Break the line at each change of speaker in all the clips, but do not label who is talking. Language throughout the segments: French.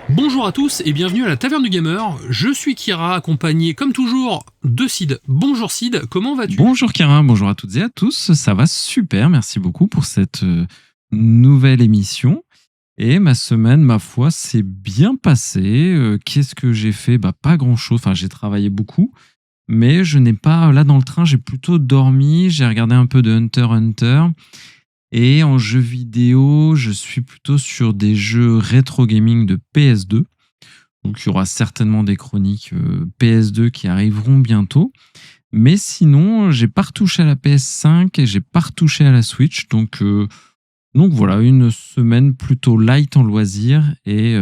Bonjour à tous et bienvenue à la Taverne du Gamer. Je suis Kira, accompagné comme toujours de Sid. Bonjour Sid, comment vas-tu ?
Bonjour Kira, bonjour à toutes et à tous. Ça va super, merci beaucoup pour cette nouvelle émission. Et ma semaine, ma foi, s'est bien passée. Qu'est-ce que j'ai fait ? Pas grand-chose. Enfin, j'ai travaillé beaucoup. Mais je n'ai pas... Là, dans le train, j'ai plutôt dormi. J'ai regardé un peu de Hunter x Hunter. Et en jeu vidéo, je suis plutôt sur des jeux rétro gaming de PS2. Donc, il y aura certainement des chroniques PS2 qui arriveront bientôt. Mais sinon, j'ai pas retouché à la PS5 et j'ai pas retouché à la Switch. Donc voilà, une semaine plutôt light en loisirs et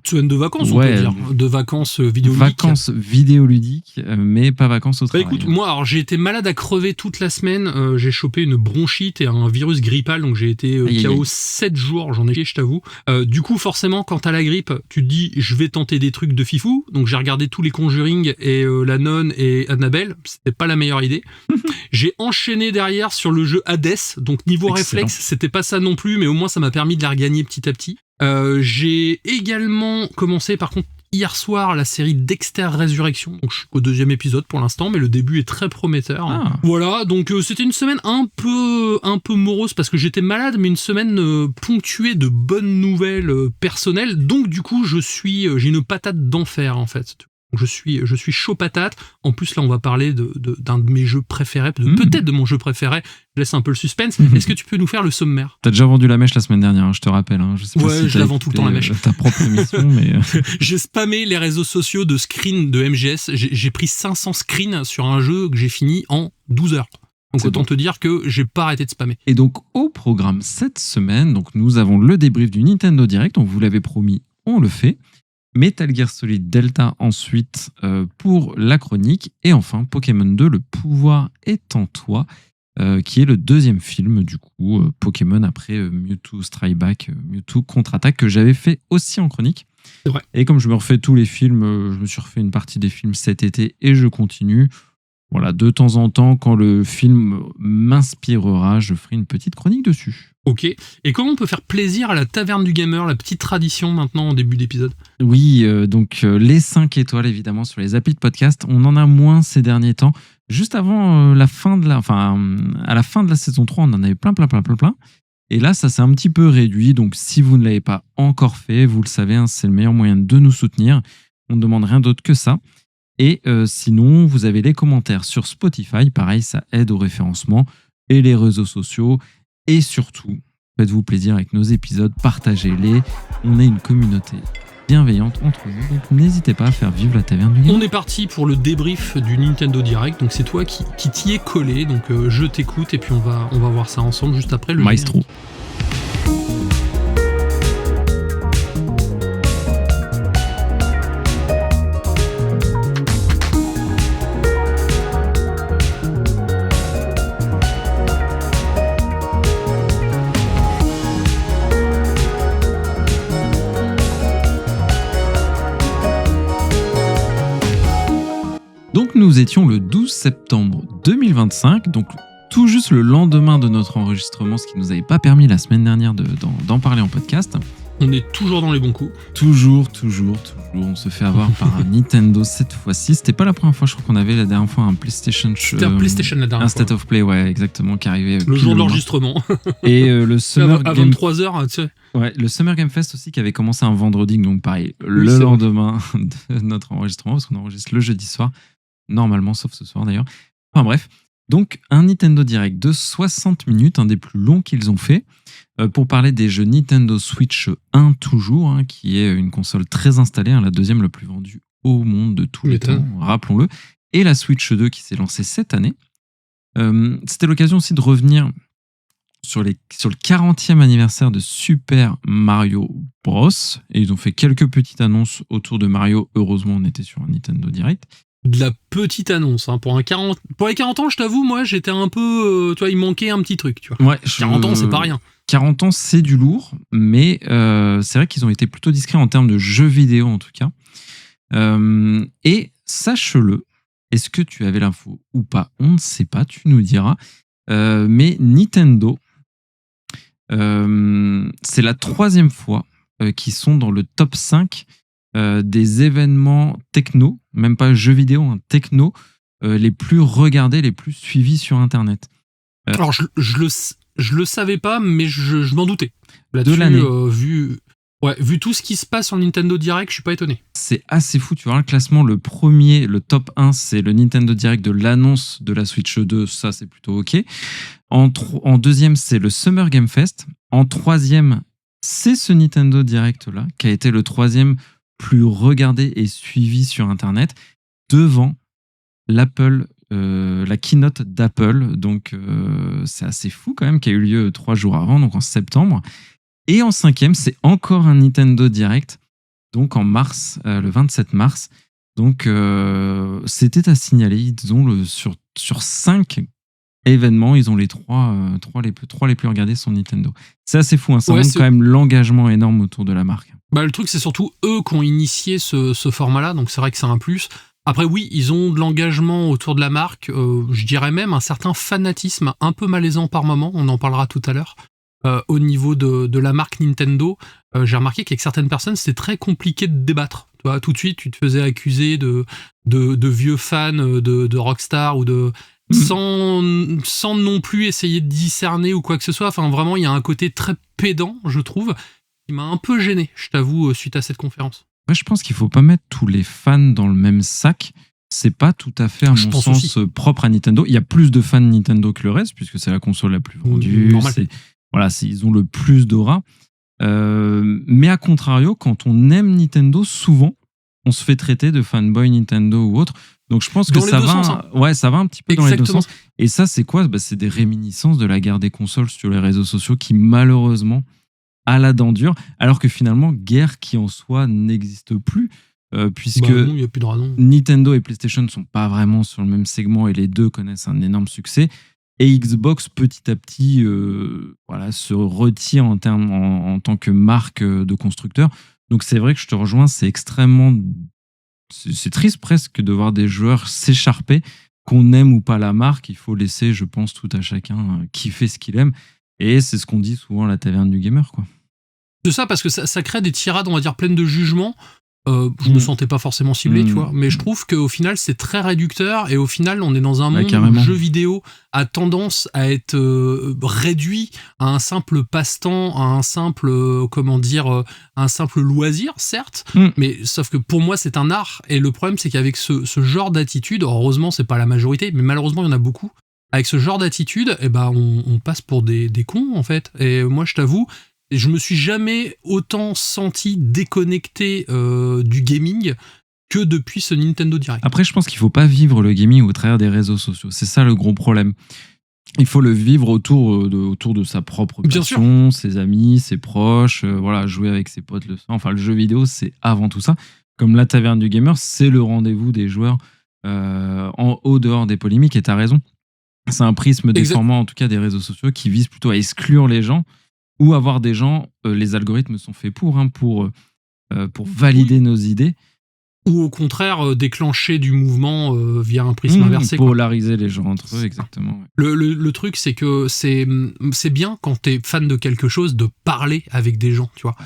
Semaine de vacances,
ouais,
on peut dire. De vacances vidéoludiques.
Vacances vidéoludiques, mais pas vacances au travail.
Écoute, moi, alors, j'ai été malade à crever toute la semaine. J'ai chopé une bronchite et un virus grippal, donc j'ai été KO 7 jours. J'en ai chié, je t'avoue. Du coup, forcément, quand t'as la grippe, tu te dis, je vais tenter des trucs de fifou. Donc j'ai regardé tous les Conjuring et la nonne et Annabelle. C'était pas la meilleure idée. J'ai enchaîné derrière sur le jeu Hades. Donc niveau
Excellent.
réflexe, c'était pas ça non plus, mais au moins ça m'a permis de la regagner petit à petit. J'ai également commencé par contre hier soir la série Dexter Résurrection, donc je suis au 2e épisode pour l'instant, mais le début est très prometteur. Voilà, donc c'était une semaine un peu morose parce que j'étais malade, mais une semaine ponctuée de bonnes nouvelles personnelles, donc du coup j'ai une patate d'enfer en fait. Je suis chaud patate. En plus, là, on va parler d'un de mes jeux préférés, peut-être de mon jeu préféré. Je laisse un peu le suspense. Est-ce que tu peux nous faire le sommaire ?
T'as déjà vendu la mèche la semaine dernière, je te rappelle. Je sais pas si
je la vends tout le temps, la mèche.
Ta propre émission, mais...
J'ai spammé les réseaux sociaux de screens de MGS. J'ai pris 500 screens sur un jeu que j'ai fini en 12 heures. Donc autant te dire que j'ai pas arrêté de spammer.
Et donc, au programme cette semaine, donc nous avons le débrief du Nintendo Direct. Donc, vous l'avez promis, on le fait. Metal Gear Solid Delta ensuite pour la chronique. Et enfin, Pokémon 2, Le pouvoir est en toi, qui est le deuxième film, du coup, Pokémon après Mewtwo Strike Back, Mewtwo Contre-Attaque, que j'avais fait aussi en chronique.
C'est vrai.
Et comme je me refais tous les films, je me suis refait une partie des films cet été et je continue. Voilà, de temps en temps, quand le film m'inspirera, je ferai une petite chronique dessus.
Ok. Et comment on peut faire plaisir à la Taverne du Gamer, la petite tradition maintenant en début d'épisode ?
Oui, donc les 5 étoiles évidemment sur les applis de podcast. On en a moins ces derniers temps. Juste avant à la fin de la saison 3, on en avait plein. Et là, ça s'est un petit peu réduit. Donc si vous ne l'avez pas encore fait, vous le savez, c'est le meilleur moyen de nous soutenir. On ne demande rien d'autre que ça. Et sinon, vous avez les commentaires sur Spotify. Pareil, ça aide au référencement. Et les réseaux sociaux. Et surtout, faites-vous plaisir avec nos épisodes. Partagez-les. On est une communauté bienveillante entre nous. Donc n'hésitez pas à faire vivre la Taverne du Gamer.
On est parti pour le débrief du Nintendo Direct. Donc c'est toi qui t'y es collé. Donc je t'écoute et puis on va voir ça ensemble juste après le
Maestro. Donc nous étions le 12 septembre 2025, donc tout juste le lendemain de notre enregistrement, ce qui ne nous avait pas permis la semaine dernière d'en parler en podcast.
On est toujours dans les bons coups.
Toujours. On se fait avoir par un Nintendo cette fois-ci. C'était pas la première fois, je crois qu'on avait la dernière fois un PlayStation.
C'était un PlayStation la dernière fois.
Un State of Play, ouais, exactement, qui arrivait.
Le jour de l'enregistrement.
Et le Summer
à
Game...
23h, tu sais.
Ouais, le Summer Game Fest aussi qui avait commencé un vendredi, donc pareil, le lendemain de notre enregistrement, parce qu'on enregistre le jeudi soir, normalement, sauf ce soir d'ailleurs. Enfin bref. Donc, un Nintendo Direct de 60 minutes, un des plus longs qu'ils ont fait, pour parler des jeux Nintendo Switch 1 toujours, qui est une console très installée, la deuxième la plus vendue au monde de tous les temps, rappelons-le, et la Switch 2 qui s'est lancée cette année. C'était l'occasion aussi de revenir sur le 40e anniversaire de Super Mario Bros. Et ils ont fait quelques petites annonces autour de Mario. Heureusement, on était sur un Nintendo Direct.
De la petite annonce. Pour les 40 ans, je t'avoue, moi, j'étais un peu... il manquait un petit truc, tu vois.
Ouais,
40 ans, c'est pas rien.
40 ans, c'est du lourd, mais c'est vrai qu'ils ont été plutôt discrets en termes de jeux vidéo, en tout cas. Et sache-le, est-ce que tu avais l'info ou pas ? On ne sait pas, tu nous diras. Mais Nintendo c'est la 3e fois qu'ils sont dans le top 5 des événements techno, même pas jeux vidéo, hein, techno, les plus regardés, les plus suivis sur Internet.
Alors, je le savais pas, mais je m'en doutais.
De l'année.
Vu tout ce qui se passe sur le Nintendo Direct, je suis pas étonné.
C'est assez fou, tu vois, le classement, le top 1, c'est le Nintendo Direct de l'annonce de la Switch 2, ça c'est plutôt ok. En deuxième, c'est le Summer Game Fest. En troisième, c'est ce Nintendo Direct-là, qui a été le 3e plus regardé et suivi sur Internet, devant l'Apple, la keynote d'Apple. Donc c'est assez fou quand même, qui a eu lieu 3 jours avant, donc en septembre. Et en 5e, c'est encore un Nintendo Direct, donc en mars, le 27 mars. Donc c'était à signaler, ils ont sur 5 événements, ils ont les 3 les plus regardés sur Nintendo. C'est assez fou, hein, ça montre quand même l'engagement énorme autour de la marque.
Bah, le truc, c'est surtout eux qui ont initié ce format-là, donc c'est vrai que c'est un plus. Après, oui, ils ont de l'engagement autour de la marque, je dirais même un certain fanatisme un peu malaisant par moment, on en parlera tout à l'heure. Au niveau de la marque Nintendo, j'ai remarqué qu'avec certaines personnes, c'était très compliqué de débattre. Tu vois, tout de suite, tu te faisais accuser de vieux fans de Rockstar ou sans non plus essayer de discerner ou quoi que ce soit. Enfin, vraiment, il y a un côté très pédant, je trouve, qui m'a un peu gêné, je t'avoue, suite à cette conférence.
Ouais, je pense qu'il faut pas mettre tous les fans dans le même sac. C'est pas tout à fait, à mon sens, propre à Nintendo. Il y a plus de fans de Nintendo que le reste, puisque c'est la console la plus vendue. Ils ont le plus d'aura. Mais à contrario, quand on aime Nintendo, souvent, on se fait traiter de fanboy Nintendo ou autre. Donc je pense que ça va un petit peu dans les deux sens. Et ça, c'est quoi ? C'est des réminiscences de la guerre des consoles sur les réseaux sociaux qui, malheureusement, a la dent dure. Alors que finalement, guerre qui en soi n'existe plus. Puisque
non, y a plus de
Nintendo et PlayStation ne sont pas vraiment sur le même segment et les deux connaissent un énorme succès. Et Xbox, petit à petit, se retire en tant que marque de constructeur. Donc c'est vrai que je te rejoins, c'est triste presque de voir des joueurs s'écharper, qu'on aime ou pas la marque. Il faut laisser, je pense, tout à chacun kiffer ce qu'il aime. Et c'est ce qu'on dit souvent à la taverne du gamer, quoi.
C'est ça, parce que ça crée des tirades, on va dire, pleines de jugement. Je me sentais pas forcément ciblé, tu vois, mais je trouve qu'au final c'est très réducteur et au final on est dans un monde où le jeu vidéo a tendance à être réduit à un simple passe-temps, à un simple un simple loisir, certes, mais sauf que pour moi c'est un art et le problème c'est qu'avec ce genre d'attitude, heureusement c'est pas la majorité, mais malheureusement il y en a beaucoup. Avec ce genre d'attitude, on passe pour des cons en fait. Et moi je t'avoue, je me suis jamais autant senti déconnecté du gaming que depuis ce Nintendo Direct.
Après, je pense qu'il faut pas vivre le gaming au travers des réseaux sociaux. C'est ça le gros problème. Il faut le vivre autour de sa propre passion, ses amis, ses proches, jouer avec ses potes le soir. Enfin, le jeu vidéo, c'est avant tout ça. Comme la taverne du gamer, c'est le rendez-vous des joueurs au dehors des polémiques. Et tu as raison. C'est un prisme déformant, en tout cas, des réseaux sociaux qui vise plutôt à exclure les gens. Ou avoir des gens, les algorithmes sont faits pour valider nos idées.
Ou au contraire, déclencher du mouvement via un prisme inversé.
Polariser les gens entre eux, exactement. Ouais.
Le truc, c'est que c'est bien quand t'es fan de quelque chose de parler avec des gens, tu vois.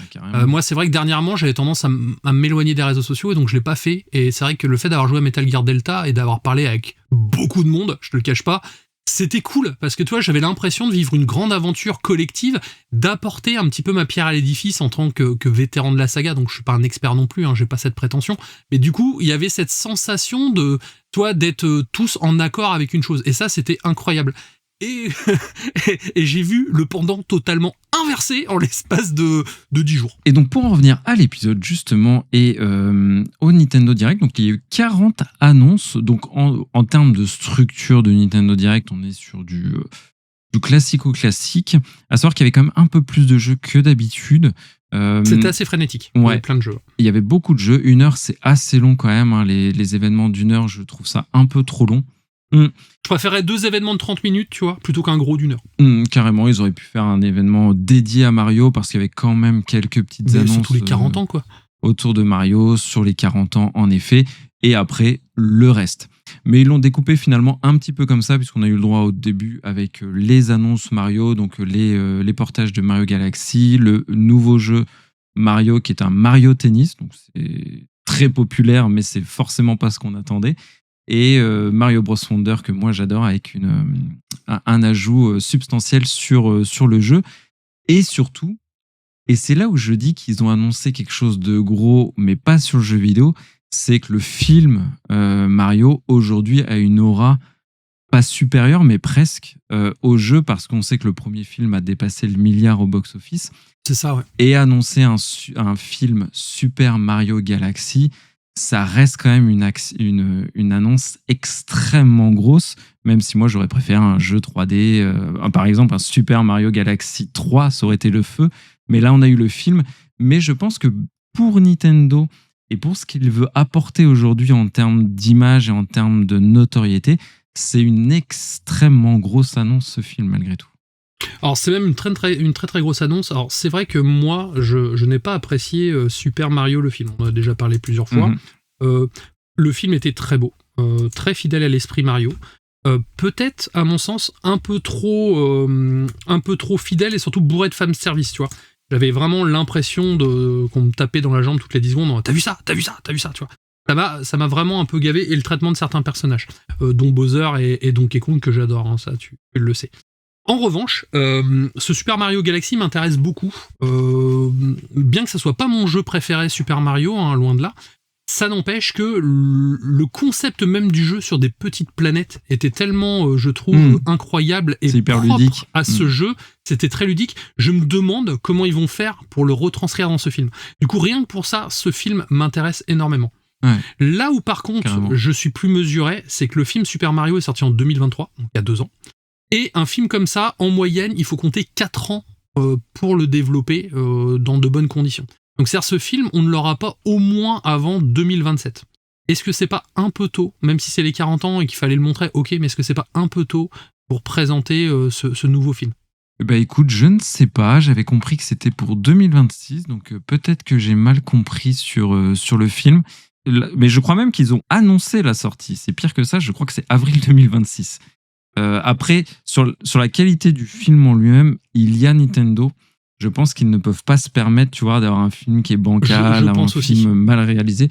Moi, c'est vrai que dernièrement, j'avais tendance à m'éloigner des réseaux sociaux et donc je l'ai pas fait. Et c'est vrai que le fait d'avoir joué à Metal Gear Delta et d'avoir parlé avec beaucoup de monde, je te le cache pas, c'était cool parce que tu vois, j'avais l'impression de vivre une grande aventure collective, d'apporter un petit peu ma pierre à l'édifice en tant que vétéran de la saga. Donc je suis pas un expert non plus, j'ai pas cette prétention, mais du coup il y avait cette sensation de d'être tous en accord avec une chose et ça c'était incroyable. Et j'ai vu le pendant totalement inversé en l'espace de 10 jours.
Et donc pour en revenir à l'épisode justement et au Nintendo Direct, donc il y a eu 40 annonces. Donc en termes de structure de Nintendo Direct, on est sur du classico-classique. À savoir qu'il y avait quand même un peu plus de jeux que d'habitude.
C'était assez frénétique, il y avait plein de jeux.
Il y avait beaucoup de jeux, 1 heure c'est assez long quand même, les événements d'1 heure, je trouve ça un peu trop long.
Je préférais 2 événements de 30 minutes, tu vois, plutôt qu'un gros d'1 heure.
Carrément, ils auraient pu faire un événement dédié à Mario parce qu'il y avait quand même quelques petites annonces.
Sur tous les 40 ans, quoi.
Autour de Mario, sur les 40 ans, en effet. Et après, le reste. Mais ils l'ont découpé finalement un petit peu comme ça, puisqu'on a eu le droit au début avec les annonces Mario, donc les portages de Mario Galaxy, le nouveau jeu Mario qui est un Mario Tennis, donc c'est très populaire, mais c'est forcément pas ce qu'on attendait. Et Mario Bros Wonder que moi j'adore, avec un ajout substantiel sur le jeu. Et surtout, et c'est là où je dis qu'ils ont annoncé quelque chose de gros, mais pas sur le jeu vidéo, c'est que le film Mario, aujourd'hui, a une aura pas supérieure, mais presque au jeu, parce qu'on sait que le premier film a dépassé le milliard au box-office.
C'est ça, ouais.
Et annoncer un film Super Mario Galaxy, ça reste quand même une annonce extrêmement grosse, même si moi j'aurais préféré un jeu 3D, par exemple un Super Mario Galaxy 3, ça aurait été le feu, mais là on a eu le film. Mais je pense que pour Nintendo et pour ce qu'il veut apporter aujourd'hui en termes d'image et en termes de notoriété, c'est une extrêmement grosse annonce, ce film, malgré tout.
Alors c'est même une très grosse annonce. Alors c'est vrai que moi je n'ai pas apprécié Super Mario le film, on en a déjà parlé plusieurs fois. Le film était très beau, très fidèle à l'esprit Mario, peut-être à mon sens un peu trop fidèle et surtout bourré de fanservice, tu vois. J'avais vraiment l'impression qu'on me tapait dans la jambe toutes les 10 secondes, t'as vu ça, tu vois. Ça m'a vraiment un peu gavé, et le traitement de certains personnages, dont Bowser et Donkey Kong, que j'adore, hein, ça tu le sais. En revanche, ce Super Mario Galaxy m'intéresse beaucoup, bien que ça soit pas mon jeu préféré Super Mario, hein, loin de là. Ça n'empêche que le concept même du jeu sur des petites planètes était tellement, je trouve, incroyable et propre ludique à ce jeu. C'était très ludique. Je me demande comment ils vont faire pour le retranscrire dans ce film. Du coup, rien que pour ça, ce film m'intéresse énormément. Ouais. Là où par contre, carrément, je suis plus mesuré, c'est que le film Super Mario est sorti en 2023, donc il y a 2 ans. Et un film comme ça, en moyenne, il faut compter 4 ans pour le développer dans de bonnes conditions. Donc c'est-à-dire, ce film, on ne l'aura pas au moins avant 2027. Est-ce que c'est pas un peu tôt, même si c'est les 40 ans et qu'il fallait le montrer, ok, mais est-ce que c'est pas un peu tôt pour présenter ce nouveau film ?
Bah écoute, je ne sais pas, j'avais compris que c'était pour 2026, donc peut-être que j'ai mal compris sur le film. Mais je crois même qu'ils ont annoncé la sortie. C'est pire que ça, je crois que c'est avril 2026. Après, sur la qualité du film en lui-même, il y a Nintendo. Je pense qu'ils ne peuvent pas se permettre, tu vois, d'avoir un film qui est bancal, un film mal réalisé.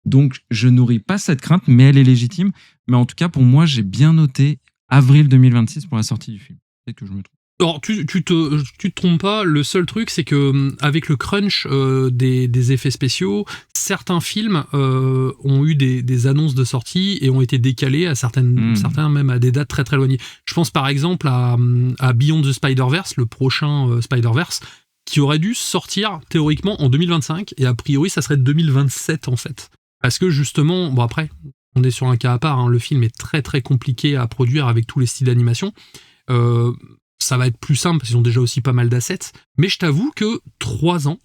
Donc, je nourris pas cette crainte, mais elle est légitime. Mais en tout cas, pour moi, j'ai bien noté avril 2026 pour la sortie du film. Peut-être que je me trompe.
Alors, tu te trompes pas, le seul truc, c'est que avec le crunch des effets spéciaux, certains films ont eu des annonces de sortie et ont été décalés à certains même à des dates très très éloignées. Je pense par exemple à Beyond the Spider-Verse, le prochain Spider-Verse, qui aurait dû sortir théoriquement en 2025, et a priori ça serait 2027 en fait. Parce que justement, bon après, on est sur un cas à part, hein, le film est très très compliqué à produire avec tous les styles d'animation. Ça va être plus simple parce qu'ils ont déjà aussi pas mal d'assets, mais je t'avoue que 3 ans,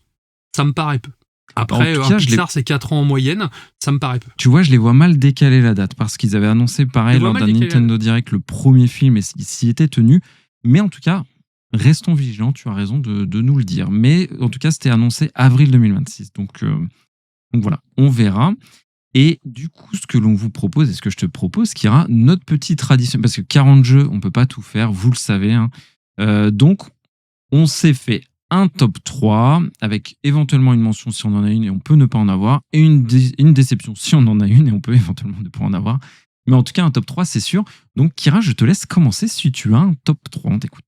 ça me paraît peu. Après, un Pixar, c'est 4 ans en moyenne, ça me paraît peu.
Tu vois, je les vois mal décaler la date, parce qu'ils avaient annoncé pareil lors d'un Nintendo Direct le premier film, et s'y était tenu. Mais en tout cas, restons vigilants, tu as raison de nous le dire. Mais en tout cas, c'était annoncé avril 2026. Donc voilà, on verra. Et du coup, ce que l'on vous propose, et ce que je te propose, Kira, notre petite tradition, parce que 40 jeux, on ne peut pas tout faire, vous le savez. Hein. Donc, on s'est fait un top 3, avec éventuellement une mention si on en a une et on peut ne pas en avoir, et une déception si on en a une et on peut éventuellement ne pas en avoir. Mais en tout cas, un top 3, c'est sûr. Donc, Kira, je te laisse commencer si tu as un top 3, on t'écoute.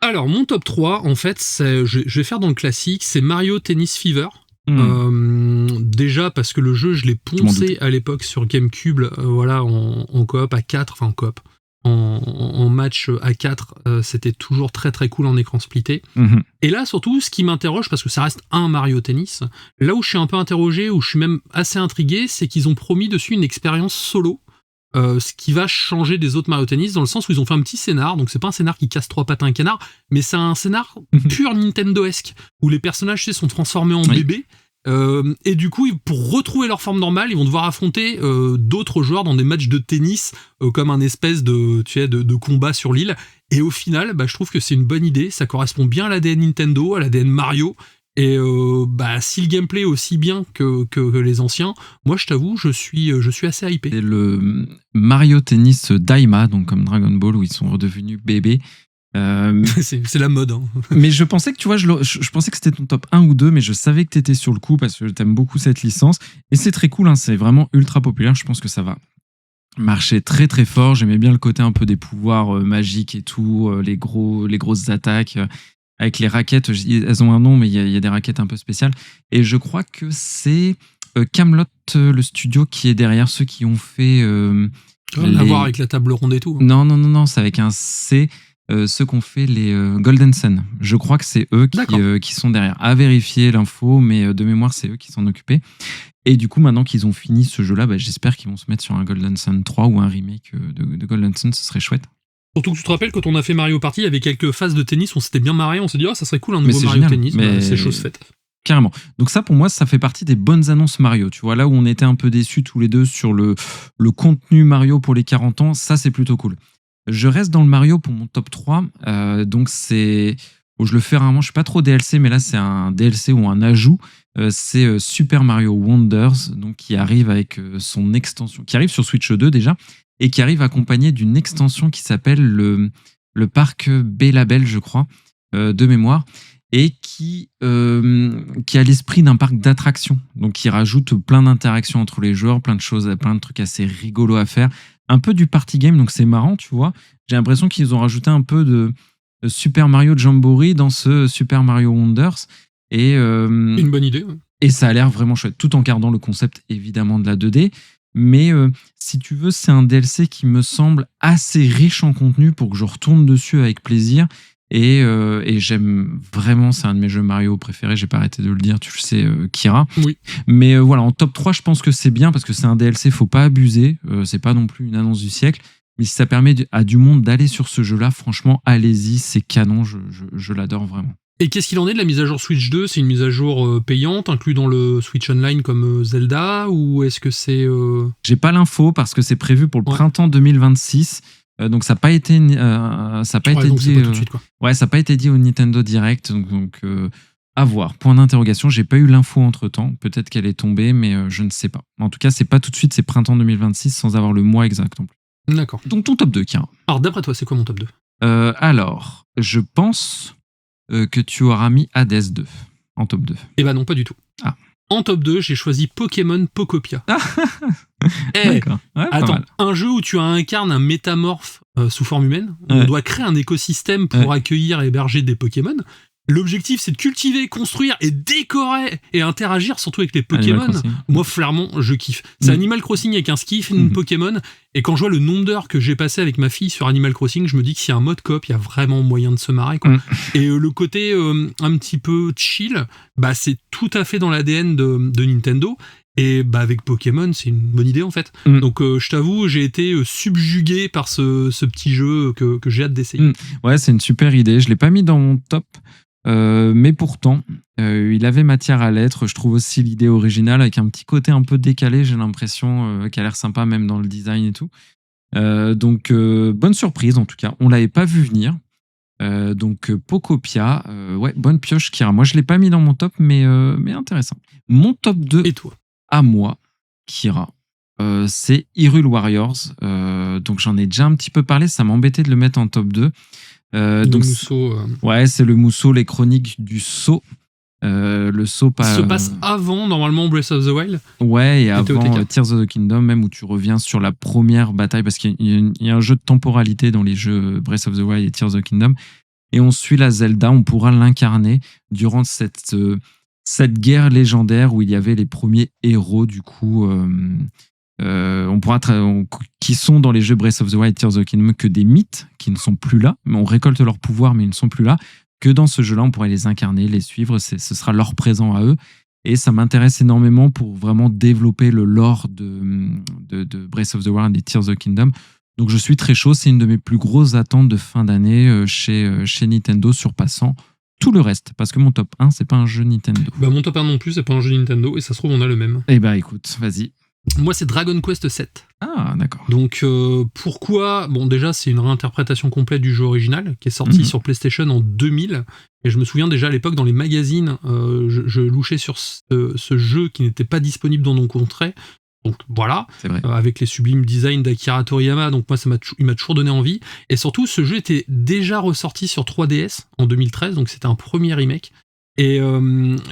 Alors, mon top 3, en fait, je vais faire dans le classique, c'est Mario Tennis Fever. Déjà parce que le jeu, je l'ai poncé à l'époque sur GameCube, voilà, en coop à 4, enfin en coop, en match à 4, c'était toujours très très cool en écran splitté. Et là, surtout, ce qui m'interroge, parce que ça reste un Mario Tennis, là où je suis un peu interrogé, où je suis même assez intrigué, c'est qu'ils ont promis dessus une expérience solo, ce qui va changer des autres Mario Tennis, dans le sens où ils ont fait un petit scénar, donc c'est pas un scénar qui casse 3 pattes à un canard, mais c'est un scénar pur Nintendo-esque, où les personnages, tu sais, sont transformés en bébés, et du coup, pour retrouver leur forme normale, ils vont devoir affronter d'autres joueurs dans des matchs de tennis, comme un espèce de combat sur l'île, et au final, je trouve que c'est une bonne idée, ça correspond bien à l'ADN Nintendo, à l'ADN Mario, Et si le gameplay est aussi bien que les anciens, moi je t'avoue, je suis assez hypé.
C'est le Mario Tennis Daima, donc comme Dragon Ball, où ils sont redevenus bébés.
C'est la mode. Hein.
Mais je pensais que, tu vois, je pensais que c'était ton top 1 ou 2, mais je savais que tu étais sur le coup parce que t'aimes beaucoup cette licence. Et c'est très cool, hein, c'est vraiment ultra populaire. Je pense que ça va marcher très très fort. J'aimais bien le côté un peu des pouvoirs magiques et tout, les grosses attaques. Avec les raquettes, elles ont un nom, mais il y a des raquettes un peu spéciales. Et je crois que c'est Camelot, le studio qui est derrière, ceux qui ont fait...
Rien à voir avec la table ronde et tout.
Hein. Non, c'est avec un C. Ceux qui ont fait les Golden Sun. Je crois que c'est eux qui sont derrière. À vérifier l'info, mais de mémoire, c'est eux qui s'en occupaient. Et du coup, maintenant qu'ils ont fini ce jeu-là, j'espère qu'ils vont se mettre sur un Golden Sun 3 ou un remake de Golden Sun, ce serait chouette.
Surtout que tu te rappelles, quand on a fait Mario Party, il y avait quelques phases de tennis, on s'était bien marré, on s'est dit, ça serait cool un nouveau Mario Tennis, c'est chose faite.
Carrément. Donc ça, pour moi, ça fait partie des bonnes annonces Mario. Tu vois, là où on était un peu déçus tous les deux sur le contenu Mario pour les 40 ans, ça, c'est plutôt cool. Je reste dans le Mario pour mon top 3. Donc c'est... je le fais rarement, je suis pas trop DLC, mais là, c'est un DLC ou un ajout. C'est Super Mario Wonders, donc qui arrive avec son extension, qui arrive sur Switch 2 déjà, et qui arrive accompagné d'une extension qui s'appelle le parc B-Label, je crois, de mémoire, et qui a l'esprit d'un parc d'attractions, donc qui rajoute plein d'interactions entre les joueurs, plein de choses, plein de trucs assez rigolos à faire, un peu du party game, donc c'est marrant, tu vois. J'ai l'impression qu'ils ont rajouté un peu de Super Mario Jamboree dans ce Super Mario Wonders, et
une bonne idée. Ouais.
Et ça a l'air vraiment chouette, tout en gardant le concept évidemment de la 2D. Mais si tu veux, c'est un DLC qui me semble assez riche en contenu pour que je retourne dessus avec plaisir. Et j'aime vraiment, c'est un de mes jeux Mario préférés, j'ai pas arrêté de le dire, tu sais, Kira.
Oui.
Mais voilà, en top 3, je pense que c'est bien parce que c'est un DLC, faut pas abuser, c'est pas non plus une annonce du siècle. Mais si ça permet à du monde d'aller sur ce jeu-là, franchement, allez-y, c'est canon, je l'adore vraiment.
Et qu'est-ce qu'il en est de la mise à jour Switch 2 ? C'est une mise à jour payante, inclus dans le Switch Online comme Zelda, ou est-ce que c'est...
J'ai pas l'info parce que c'est prévu pour le printemps 2026. Donc ça n'a pas été dit.
C'est pas tout de suite, quoi.
Ouais, ça n'a pas été dit au Nintendo Direct. Donc à voir. Point d'interrogation. J'ai pas eu l'info entre temps. Peut-être qu'elle est tombée, mais je ne sais pas. En tout cas, c'est pas tout de suite. C'est printemps 2026 sans avoir le mois exact non plus.
D'accord.
Donc ton top 2, Kira.
Alors d'après toi, c'est quoi mon top 2 ?
Alors, je pense que tu auras mis Hades 2 en top 2.
Eh ben non, pas du tout.
Ah.
En top 2, j'ai choisi Pokémon Pokopia.
D'accord. Ouais,
attends, un jeu où tu incarnes un métamorphe sous forme humaine. On doit créer un écosystème pour accueillir et héberger des Pokémon. L'objectif, c'est de cultiver, construire et décorer et interagir, surtout avec les Pokémon. Moi, clairement, je kiffe. C'est Animal Crossing avec un skiff, une Pokémon. Et quand je vois le nombre d'heures que j'ai passé avec ma fille sur Animal Crossing, je me dis que s'il y a un mode coop, il y a vraiment moyen de se marrer, quoi. Et le côté un petit peu chill, c'est tout à fait dans l'ADN de Nintendo. Et avec Pokémon, c'est une bonne idée en fait. Donc je t'avoue, j'ai été subjugué par ce petit jeu que j'ai hâte d'essayer.
Ouais, c'est une super idée. Je l'ai pas mis dans mon top. Mais pourtant, il avait matière à l'être. Je trouve aussi l'idée originale avec un petit côté un peu décalé, j'ai l'impression, qui a l'air sympa même dans le design et tout. Donc, bonne surprise en tout cas. On l'avait pas vu venir. Donc, Pokopia, ouais, bonne pioche, Kira. Moi, je l'ai pas mis dans mon top, mais intéressant. Mon top 2
et toi
à moi, Kira, c'est Hyrule Warriors. Donc, j'en ai déjà un petit peu parlé. Ça m'embêtait de le mettre en top 2. Donc, ouais, c'est le Musou, les chroniques du Sceau. Le Sceau
se passe avant normalement Breath of the Wild.
Ouais, et avant Tears of the Kingdom, même où tu reviens sur la première bataille, parce qu'il y a un jeu de temporalité dans les jeux Breath of the Wild et Tears of the Kingdom. Et on suit la Zelda, on pourra l'incarner durant cette guerre légendaire où il y avait les premiers héros, du coup. On pourra qui sont dans les jeux Breath of the Wild, Tears of the Kingdom, que des mythes qui ne sont plus là, mais on récolte leur pouvoir mais ils ne sont plus là, que dans ce jeu-là on pourrait les incarner, les suivre, ce sera leur présent à eux, et ça m'intéresse énormément pour vraiment développer le lore de Breath of the Wild et Tears of the Kingdom. Donc je suis très chaud, c'est une de mes plus grosses attentes de fin d'année chez Nintendo, surpassant tout le reste, parce que mon top 1 c'est pas un jeu Nintendo.
Mon top 1 non plus c'est pas un jeu Nintendo, et ça se trouve on a le même.
Eh écoute, vas-y.
Moi, c'est Dragon Quest 7.
Ah, d'accord.
Donc, pourquoi? Bon, déjà, c'est une réinterprétation complète du jeu original qui est sorti sur PlayStation en 2000. Et je me souviens déjà à l'époque, dans les magazines, je louchais sur ce jeu qui n'était pas disponible dans nos contrées. Donc voilà,
C'est vrai.
avec les sublimes designs d'Akira Toriyama, donc moi il m'a toujours donné envie. Et surtout, ce jeu était déjà ressorti sur 3DS en 2013, donc c'était un premier remake. Et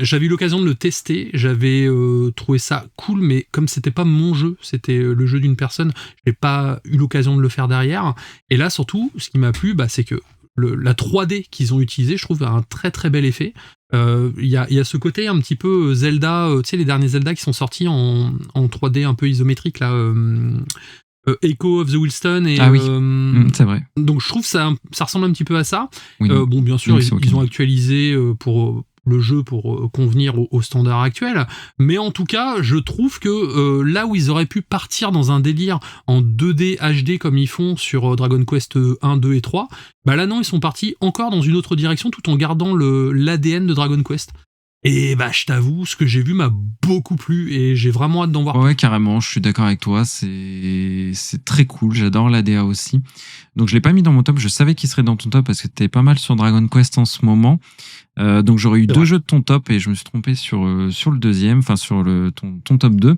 j'avais eu l'occasion de le tester, j'avais trouvé ça cool, mais comme c'était pas mon jeu, c'était le jeu d'une personne, j'ai pas eu l'occasion de le faire derrière. Et là, surtout, ce qui m'a plu, c'est que la 3D qu'ils ont utilisé, je trouve, a un très très bel effet. Il y a ce côté un petit peu Zelda, tu sais, les derniers Zelda qui sont sortis en 3D un peu isométrique, là, Echo of the Wildstorm. Et,
oui, c'est vrai.
Donc je trouve que ça ressemble un petit peu à ça.
Oui.
Bon, bien sûr, ils ont actualisé pour le jeu pour convenir au standard actuel, mais en tout cas, je trouve que là où ils auraient pu partir dans un délire en 2D HD comme ils font sur Dragon Quest 1, 2 et 3, là non, ils sont partis encore dans une autre direction tout en gardant l'ADN de Dragon Quest. Et je t'avoue, ce que j'ai vu m'a beaucoup plu et j'ai vraiment hâte d'en voir.
Ouais, carrément, je suis d'accord avec toi, c'est très cool, j'adore l'ADA aussi. Donc je l'ai pas mis dans mon top, je savais qu'il serait dans ton top parce que t'es pas mal sur Dragon Quest en ce moment. Donc j'aurais eu deux jeux de ton top et je me suis trompé sur le deuxième, enfin sur ton top 2.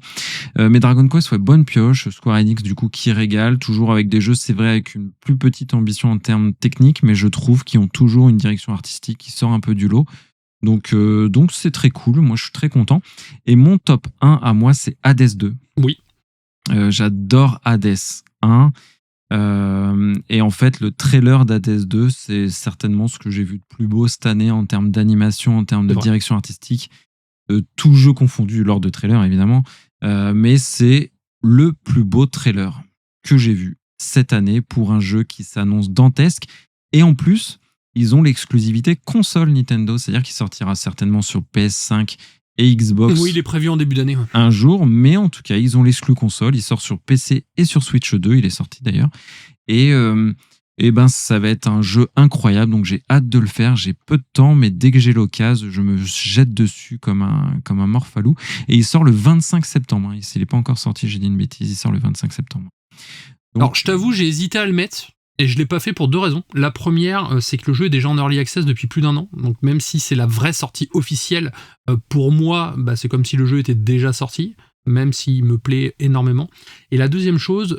Mais Dragon Quest, ouais, bonne pioche, Square Enix du coup qui régale, toujours avec des jeux, c'est vrai, avec une plus petite ambition en termes techniques, mais je trouve qu'ils ont toujours une direction artistique qui sort un peu du lot. Donc c'est très cool, moi je suis très content. Et mon top 1 à moi, c'est Hades 2.
Oui.
J'adore Hades 1. Et en fait, le trailer d'Hades 2, c'est certainement ce que j'ai vu de plus beau cette année en termes d'animation, en termes de direction artistique, tout jeu confondu lors de trailer évidemment. Mais c'est le plus beau trailer que j'ai vu cette année pour un jeu qui s'annonce dantesque. Et en plus, ils ont l'exclusivité console Nintendo, c'est-à-dire qu'il sortira certainement sur PS5 et Xbox.
Oui, il est prévu en début d'année. Ouais.
Un jour, mais en tout cas, ils ont l'exclu console. Il sort sur PC et sur Switch 2. Il est sorti d'ailleurs. Et ça va être un jeu incroyable. Donc j'ai hâte de le faire. J'ai peu de temps, mais dès que j'ai l'occasion, je me jette dessus comme un morphalou. Et il sort le 25 septembre. Il n'est pas encore sorti, j'ai dit une bêtise. Il sort le 25 septembre. Donc,
alors, je t'avoue, j'ai hésité à le mettre. Et je l'ai pas fait pour deux raisons. La première, c'est que le jeu est déjà en early access depuis plus d'1 an. Donc même si c'est la vraie sortie officielle, pour moi, c'est comme si le jeu était déjà sorti, même s'il me plaît énormément. Et la deuxième chose,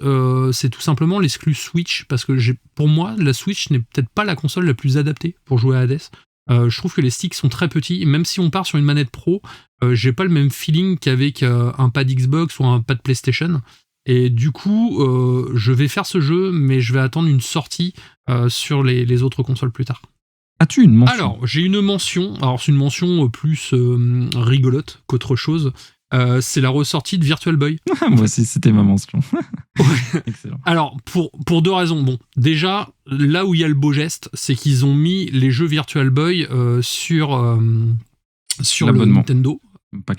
c'est tout simplement l'exclu Switch, parce que pour moi, la Switch n'est peut-être pas la console la plus adaptée pour jouer à Hades. Je trouve que les sticks sont très petits, et même si on part sur une manette pro, j'ai pas le même feeling qu'avec un pad Xbox ou un pad PlayStation. Et du coup, je vais faire ce jeu, mais je vais attendre une sortie sur les autres consoles plus tard.
As-tu une mention?
Alors, j'ai une mention. Alors, c'est une mention plus rigolote qu'autre chose. C'est la ressortie de Virtual Boy.
Moi aussi, c'était ma mention.
Ouais.
Excellent.
Alors, pour deux raisons. Bon, déjà, là où il y a le beau geste, c'est qu'ils ont mis les jeux Virtual Boy sur le Nintendo.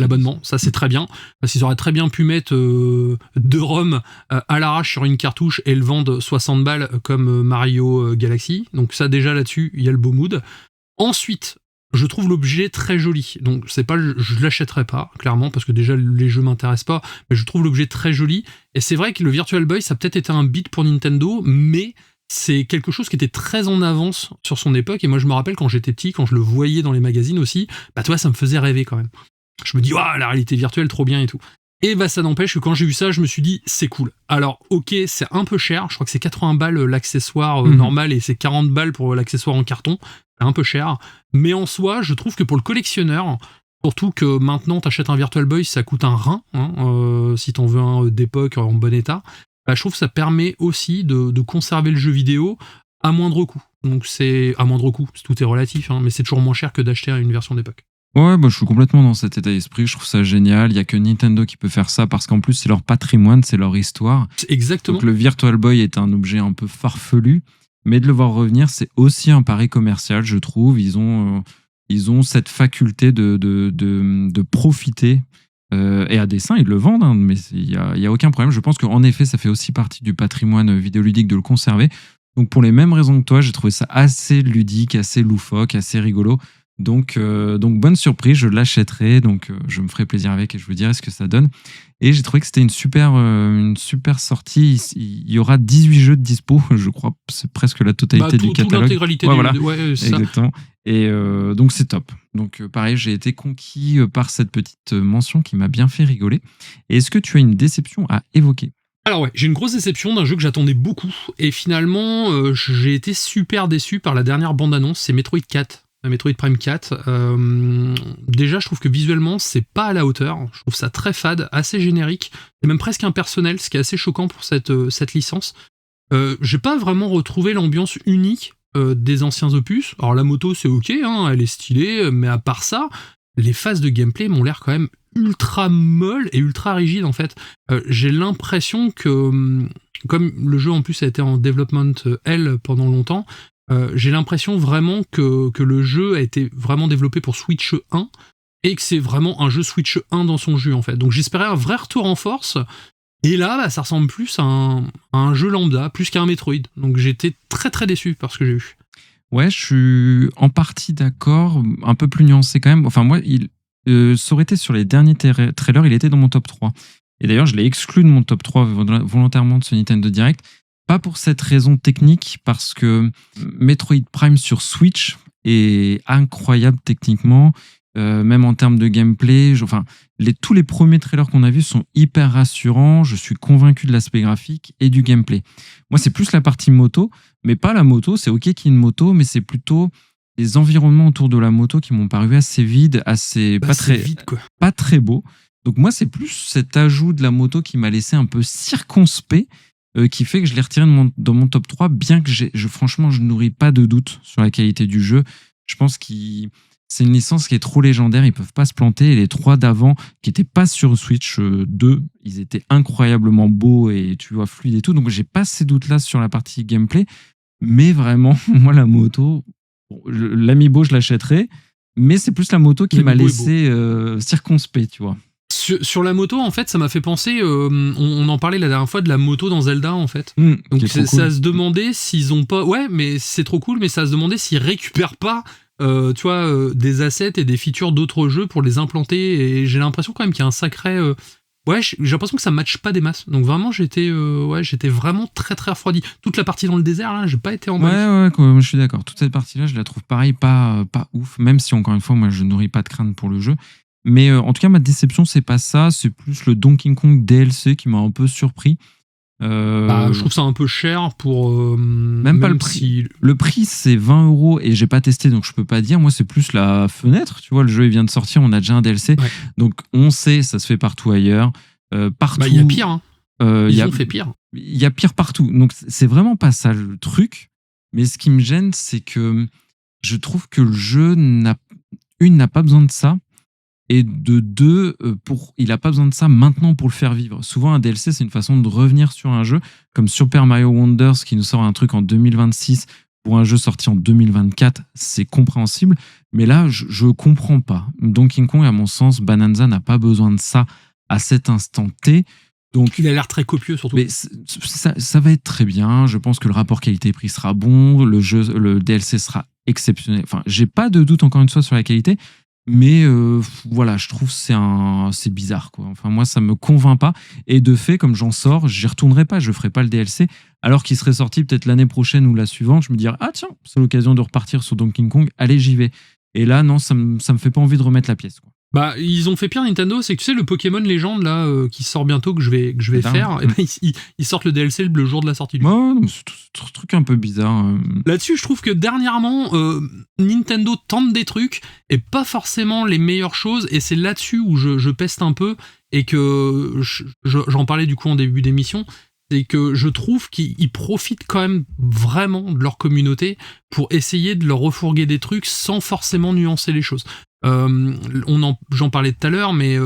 L'abonnement, ça c'est très bien, parce qu'ils auraient très bien pu mettre 2 ROM à l'arrache sur une cartouche et le vendre 60 balles comme Mario Galaxy. Donc ça déjà là-dessus, il y a le beau mood. Ensuite, je trouve l'objet très joli. Donc c'est pas, je l'achèterai pas, clairement, parce que déjà les jeux m'intéressent pas, mais je trouve l'objet très joli. Et c'est vrai que le Virtual Boy, ça a peut-être été un beat pour Nintendo, mais c'est quelque chose qui était très en avance sur son époque. Et moi je me rappelle quand j'étais petit, quand je le voyais dans les magazines aussi, toi ça me faisait rêver quand même. Je me dis, la réalité virtuelle, trop bien et tout. Et ça n'empêche que quand j'ai vu ça, je me suis dit, c'est cool. Alors, ok, c'est un peu cher. Je crois que c'est 80 balles l'accessoire normal et c'est 40 balles pour l'accessoire en carton. C'est un peu cher. Mais en soi, je trouve que pour le collectionneur, surtout que maintenant, t'achètes un Virtual Boy, ça coûte un rein. Si t'en veux un d'époque en bon état. Je trouve que ça permet aussi de conserver le jeu vidéo à moindre coût. Donc, c'est à moindre coût. Tout est relatif, mais c'est toujours moins cher que d'acheter une version d'époque.
Ouais, je suis complètement dans cet état d'esprit, je trouve ça génial, il n'y a que Nintendo qui peut faire ça, parce qu'en plus c'est leur patrimoine, c'est leur histoire.
Exactement.
Donc le Virtual Boy est un objet un peu farfelu, mais de le voir revenir, c'est aussi un pari commercial, je trouve. Ils ont cette faculté de profiter, et à dessein, ils le vendent, mais il y a aucun problème. Je pense qu'en effet, ça fait aussi partie du patrimoine vidéoludique de le conserver. Donc pour les mêmes raisons que toi, j'ai trouvé ça assez ludique, assez loufoque, assez rigolo. Donc bonne surprise, je l'achèterai, donc je me ferai plaisir avec et je vous dirai ce que ça donne. Et j'ai trouvé que c'était une super sortie. Il y aura 18 jeux de dispo, je crois, c'est presque la totalité du catalogue.
Toute l'intégralité
voilà,
c'est
exactement. Ça. Et donc c'est top. Donc pareil, j'ai été conquis par cette petite mention qui m'a bien fait rigoler. Et est-ce que tu as une déception à évoquer ?
Alors ouais, j'ai une grosse déception d'un jeu que j'attendais beaucoup, et finalement j'ai été super déçu par la dernière bande-annonce, c'est Metroid 4. Metroid Prime 4. Déjà, je trouve que visuellement, c'est pas à la hauteur. Je trouve ça très fade, assez générique, et même presque impersonnel, ce qui est assez choquant pour cette licence. J'ai pas vraiment retrouvé l'ambiance unique des anciens opus. Alors la moto, c'est ok, hein, elle est stylée, mais à part ça, les phases de gameplay m'ont l'air quand même ultra molles et ultra rigides en fait. J'ai l'impression que, comme le jeu en plus a été en development Hell pendant longtemps, j'ai l'impression vraiment que le jeu a été vraiment développé pour Switch 1 et que c'est vraiment un jeu Switch 1 dans son jus en fait. Donc j'espérais un vrai retour en force, et là ça ressemble plus à un jeu lambda, plus qu'à un Metroid. Donc j'étais très très déçu par ce que j'ai eu.
Ouais, je suis en partie d'accord, un peu plus nuancé quand même. Enfin moi, ça aurait été sur les derniers trailers, il était dans mon top 3. Et d'ailleurs, je l'ai exclu de mon top 3 volontairement de ce Nintendo Direct. Pas pour cette raison technique, parce que Metroid Prime sur Switch est incroyable techniquement, même en termes de gameplay. Tous les premiers trailers qu'on a vus sont hyper rassurants. Je suis convaincu de l'aspect graphique et du gameplay. Moi, c'est plus la partie moto, mais pas la moto. C'est ok qu'il y ait une moto, mais c'est plutôt les environnements autour de la moto qui m'ont paru assez vides, pas très beaux. Donc moi, c'est plus cet ajout de la moto qui m'a laissé un peu circonspect, qui fait que je l'ai retiré dans mon top 3, bien que franchement, je nourris pas de doute sur la qualité du jeu. Je pense que c'est une licence qui est trop légendaire, ils peuvent pas se planter. Et les 3 d'avant, qui étaient pas sur Switch 2, ils étaient incroyablement beaux et tu vois, fluides et tout. Donc j'ai pas ces doutes-là sur la partie gameplay. Mais vraiment, moi, la moto, l'Amiibo, je l'achèterai. Mais c'est plus la moto qui m'a laissé circonspect, tu vois.
Sur la moto, en fait, ça m'a fait penser, on en parlait la dernière fois de la moto dans Zelda, en fait. Donc ça se demandait s'ils ont pas... Ouais, mais c'est trop cool, mais ça se demandait s'ils récupèrent pas tu vois, des assets et des features d'autres jeux pour les implanter. Et j'ai l'impression quand même qu'il y a un sacré... Ouais, j'ai l'impression que ça matche pas des masses. Donc vraiment, j'étais vraiment très très refroidi. Toute la partie dans le désert, là, j'ai pas été en
Ouais, je suis d'accord. Toute cette partie-là, je la trouve pareil, pas ouf. Même si, encore une fois, moi, je nourris pas de crainte pour le jeu. Mais en tout cas, ma déception, c'est pas ça. C'est plus le Donkey Kong DLC qui m'a un peu surpris.
Je trouve ça un peu cher pour...
même pas le prix. Le prix, c'est 20 € et j'ai pas testé, donc je peux pas dire. Moi, c'est plus la fenêtre. Tu vois, le jeu, il vient de sortir, on a déjà un DLC. Ouais. Donc, on sait, ça se fait partout ailleurs. Partout.
Il y a pire. Hein. Ils ont fait pire.
Il y a pire partout. Donc, c'est vraiment pas ça le truc. Mais ce qui me gêne, c'est que je trouve que le jeu n'a pas besoin de ça. Et de 2, il n'a pas besoin de ça maintenant pour le faire vivre. Souvent, un DLC, c'est une façon de revenir sur un jeu, comme Super Mario Wonders, qui nous sort un truc en 2026 pour un jeu sorti en 2024, c'est compréhensible. Mais là, je ne comprends pas. Donkey Kong, à mon sens, Bonanza n'a pas besoin de ça à cet instant T. Donc,
il a l'air très copieux, surtout.
Mais ça va être très bien. Je pense que le rapport qualité-prix sera bon. Le DLC sera exceptionnel. Enfin, j'ai pas de doute, encore une fois, sur la qualité. Mais voilà, je trouve que c'est bizarre, quoi. Enfin, moi, ça me convainc pas. Et de fait, comme j'en sors, j'y retournerai pas, je ferai pas le DLC. Alors qu'il serait sorti peut-être l'année prochaine ou la suivante, je me dirais, ah tiens, c'est l'occasion de repartir sur Donkey Kong, allez, j'y vais. Et là, non, ça me fait pas envie de remettre la pièce, quoi.
Bah, ils ont fait pire Nintendo, c'est que tu sais, le Pokémon Légende là, qui sort bientôt, que je vais faire, et ben, ils sortent le DLC le jour de la sortie du jeu.
Ouais, c'est un truc un peu bizarre.
Là-dessus, je trouve que dernièrement, Nintendo tente des trucs, et pas forcément les meilleures choses, et c'est là-dessus où je peste un peu, et que j'en parlais du coup en début d'émission, c'est que je trouve qu'ils profitent quand même vraiment de leur communauté pour essayer de leur refourguer des trucs sans forcément nuancer les choses. J'en parlais tout à l'heure, mais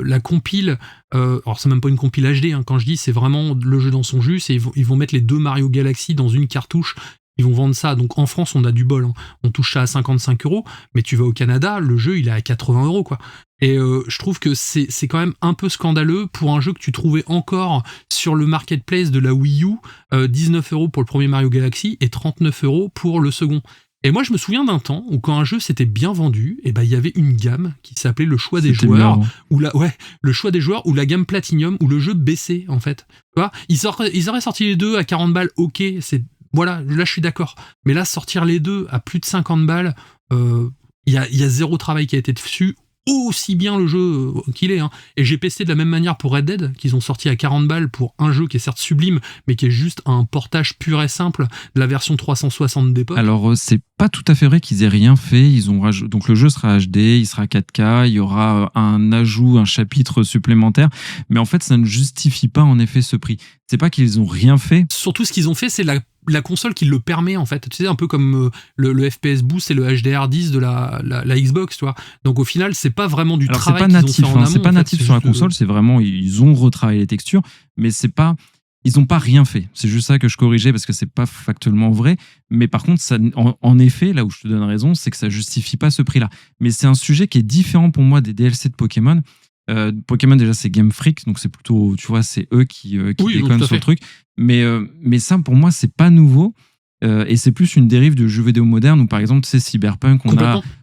la compile, alors c'est même pas une compile HD, hein, quand je dis c'est vraiment le jeu dans son jus, ils vont mettre les 2 Mario Galaxy dans une cartouche. Ils vont vendre ça. Donc en France, on a du bol. Hein. On touche ça à 55 €. Mais tu vas au Canada, le jeu, il est à 80 €, quoi. Et je trouve que c'est quand même un peu scandaleux pour un jeu que tu trouvais encore sur le marketplace de la Wii U. 19 € pour le premier Mario Galaxy et 39 € pour le second. Et moi, je me souviens d'un temps où quand un jeu s'était bien vendu, et ben il y avait une gamme qui s'appelait le choix des
C'était
joueurs,
marrant.
le choix des joueurs ou la gamme Platinum où le jeu baissait en fait. Tu vois, ils auraient sorti les deux à 40 balles, ok, voilà, là je suis d'accord. Mais là, sortir les deux à plus de 50 balles, il y a zéro travail qui a été dessus, aussi bien le jeu qu'il est. Hein. Et j'ai pesté de la même manière pour Red Dead, qu'ils ont sorti à 40 balles pour un jeu qui est certes sublime, mais qui est juste un portage pur et simple de la version 360 d'époque.
Alors, c'est pas tout à fait vrai qu'ils aient rien fait. Donc, le jeu sera HD, il sera 4K, il y aura un ajout, un chapitre supplémentaire. Mais en fait, ça ne justifie pas en effet ce prix. C'est pas qu'ils ont rien fait.
Surtout, ce qu'ils ont fait, c'est la console qui le permet en fait, tu sais, un peu comme le FPS Boost et le HDR10 de la Xbox, tu vois. Donc au final, c'est pas vraiment du travail qu'ils ont fait en amont.
C'est pas natif sur la console, c'est vraiment, ils ont retravaillé les textures, mais c'est pas, ils ont pas rien fait. C'est juste ça que je corrigeais parce que c'est pas factuellement vrai. Mais par contre, ça, en effet, là où je te donne raison, c'est que ça justifie pas ce prix-là. Mais c'est un sujet qui est différent pour moi des DLC de Pokémon. Pokémon déjà c'est Game Freak, donc c'est plutôt, tu vois, c'est eux qui déconnent sur le truc, mais ça pour moi c'est pas nouveau, et c'est plus une dérive de jeux vidéo moderne où par exemple tu sais Cyberpunk,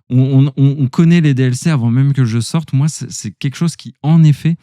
on connaît les DLC avant même que le jeu sorte. Moi c'est quelque chose qui en effet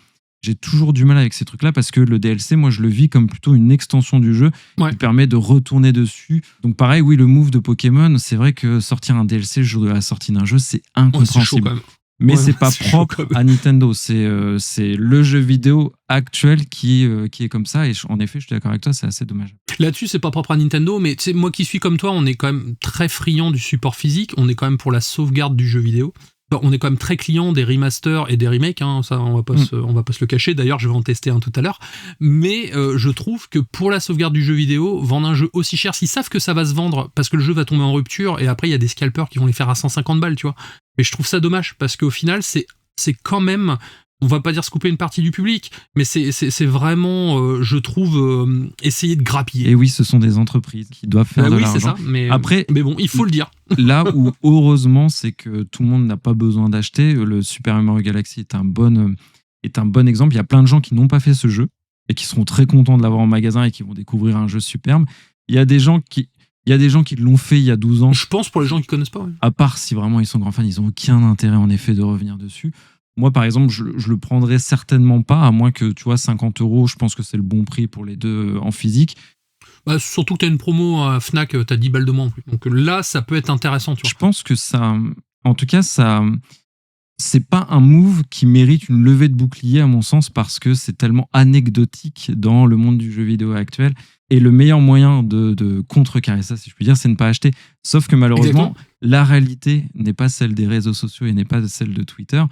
j'ai toujours du mal avec ces trucs là parce que le DLC moi je le vis comme plutôt une extension du jeu qui permet de retourner dessus. Donc pareil, oui, le move de Pokémon, c'est vrai que sortir un DLC le jour de la sortie d'un jeu c'est incompréhensible. Mais c'est pas propre à Nintendo, c'est le jeu vidéo actuel qui est comme ça, et en effet je suis d'accord avec toi, c'est assez dommage.
Là-dessus c'est pas propre à Nintendo, mais tu sais, moi qui suis comme toi, on est quand même très friand du support physique, on est quand même pour la sauvegarde du jeu vidéo. On est quand même très client des remasters et des remakes, hein, ça on va pas se le cacher, d'ailleurs je vais en tester un tout à l'heure, mais je trouve que pour la sauvegarde du jeu vidéo, vendre un jeu aussi cher, s'ils savent que ça va se vendre parce que le jeu va tomber en rupture et après il y a des scalpers qui vont les faire à 150 balles, tu vois. Mais je trouve ça dommage parce qu'au final c'est quand même, on va pas dire se couper une partie du public, mais c'est vraiment, je trouve, essayer de grappiller.
Et oui, ce sont des entreprises qui doivent faire de l'argent.
Oui, c'est ça, mais bon, il faut le dire.
Là où, heureusement, c'est que tout le monde n'a pas besoin d'acheter. Le Super Mario Galaxy est un bon exemple. Il y a plein de gens qui n'ont pas fait ce jeu et qui seront très contents de l'avoir en magasin et qui vont découvrir un jeu superbe. Il y a des gens qui l'ont fait il y a 12 ans.
Je pense pour les gens qui connaissent pas. Ouais.
À part si vraiment ils sont grands fans, ils n'ont aucun intérêt en effet de revenir dessus. Moi, par exemple, je le prendrais certainement pas, à moins que, tu vois, 50 €, je pense que c'est le bon prix pour les deux en physique.
Bah, surtout que tu as une promo à Fnac, tu as 10 balles de moins en plus. Donc là, ça peut être intéressant, tu vois.
Je pense que ça... En tout cas, ça... C'est pas un move qui mérite une levée de bouclier, à mon sens, parce que c'est tellement anecdotique dans le monde du jeu vidéo actuel. Et le meilleur moyen de contrecarrer ça, si je puis dire, c'est ne pas acheter. Sauf que malheureusement, la réalité n'est pas celle des réseaux sociaux et n'est pas celle de Twitter.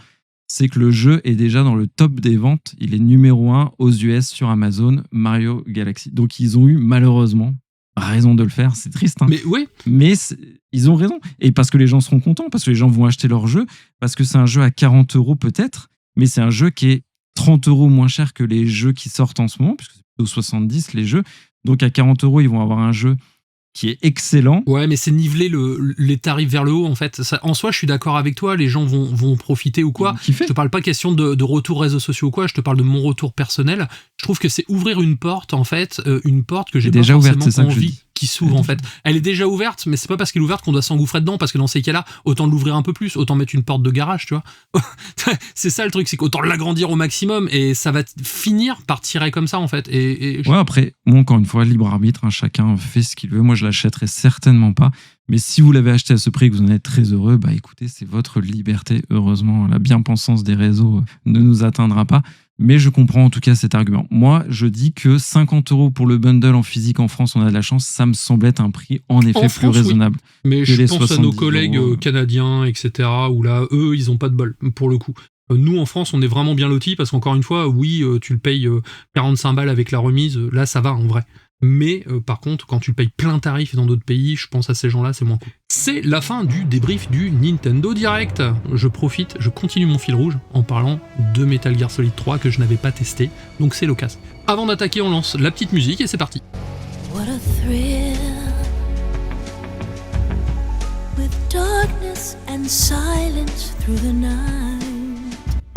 C'est que le jeu est déjà dans le top des ventes. Il est numéro 1 aux US sur Amazon, Mario Galaxy. Donc ils ont eu malheureusement raison de le faire. C'est triste, hein.
Mais oui.
Mais ils ont raison. Et parce que les gens seront contents, parce que les gens vont acheter leur jeu, parce que c'est un jeu à 40 € peut-être, mais c'est un jeu qui est 30 € moins cher que les jeux qui sortent en ce moment, puisque c'est plutôt 70 les jeux. Donc à 40 €, ils vont avoir un jeu qui est excellent.
Ouais, mais c'est niveler les tarifs vers le haut, en fait. Ça, en soi, je suis d'accord avec toi, les gens vont profiter ou quoi. Je te parle pas question de retour réseaux sociaux ou quoi, je te parle de mon retour personnel. Je trouve que c'est ouvrir une porte, en fait, une porte que j'ai pas forcément envie qui s'ouvre, en fait. Elle est déjà ouverte, mais c'est pas parce qu'elle est ouverte qu'on doit s'engouffrer dedans, parce que dans ces cas-là, autant l'ouvrir un peu plus, autant mettre une porte de garage, tu vois. C'est ça le truc, c'est qu'autant l'agrandir au maximum, et ça va finir par tirer comme ça, en fait.
Ouais, après, moi, encore une fois, libre arbitre, hein, chacun fait ce qu'il veut. Moi, je l'achèterai certainement pas. Mais si vous l'avez acheté à ce prix et que vous en êtes très heureux, bah écoutez, c'est votre liberté. Heureusement, la bien-pensance des réseaux ne nous atteindra pas. Mais je comprends en tout cas cet argument. Moi, je dis que 50 € pour le bundle en physique en France, on a de la chance, ça me semble être un prix en effet plus raisonnable.
Oui. Mais je pense à nos collègues canadiens, etc., où là, eux, ils ont pas de bol, pour le coup. Nous, en France, on est vraiment bien lotis, parce qu'encore une fois, oui, tu le payes 45 balles avec la remise, là, ça va en vrai. Mais par contre, quand tu payes plein tarif dans d'autres pays, je pense à ces gens-là, c'est moins cool. C'est la fin du débrief du Nintendo Direct. Je continue mon fil rouge en parlant de Metal Gear Solid 3 que je n'avais pas testé, donc c'est l'occasion. Avant d'attaquer, on lance la petite musique et c'est parti. What a thrill, with darkness and silence through the night.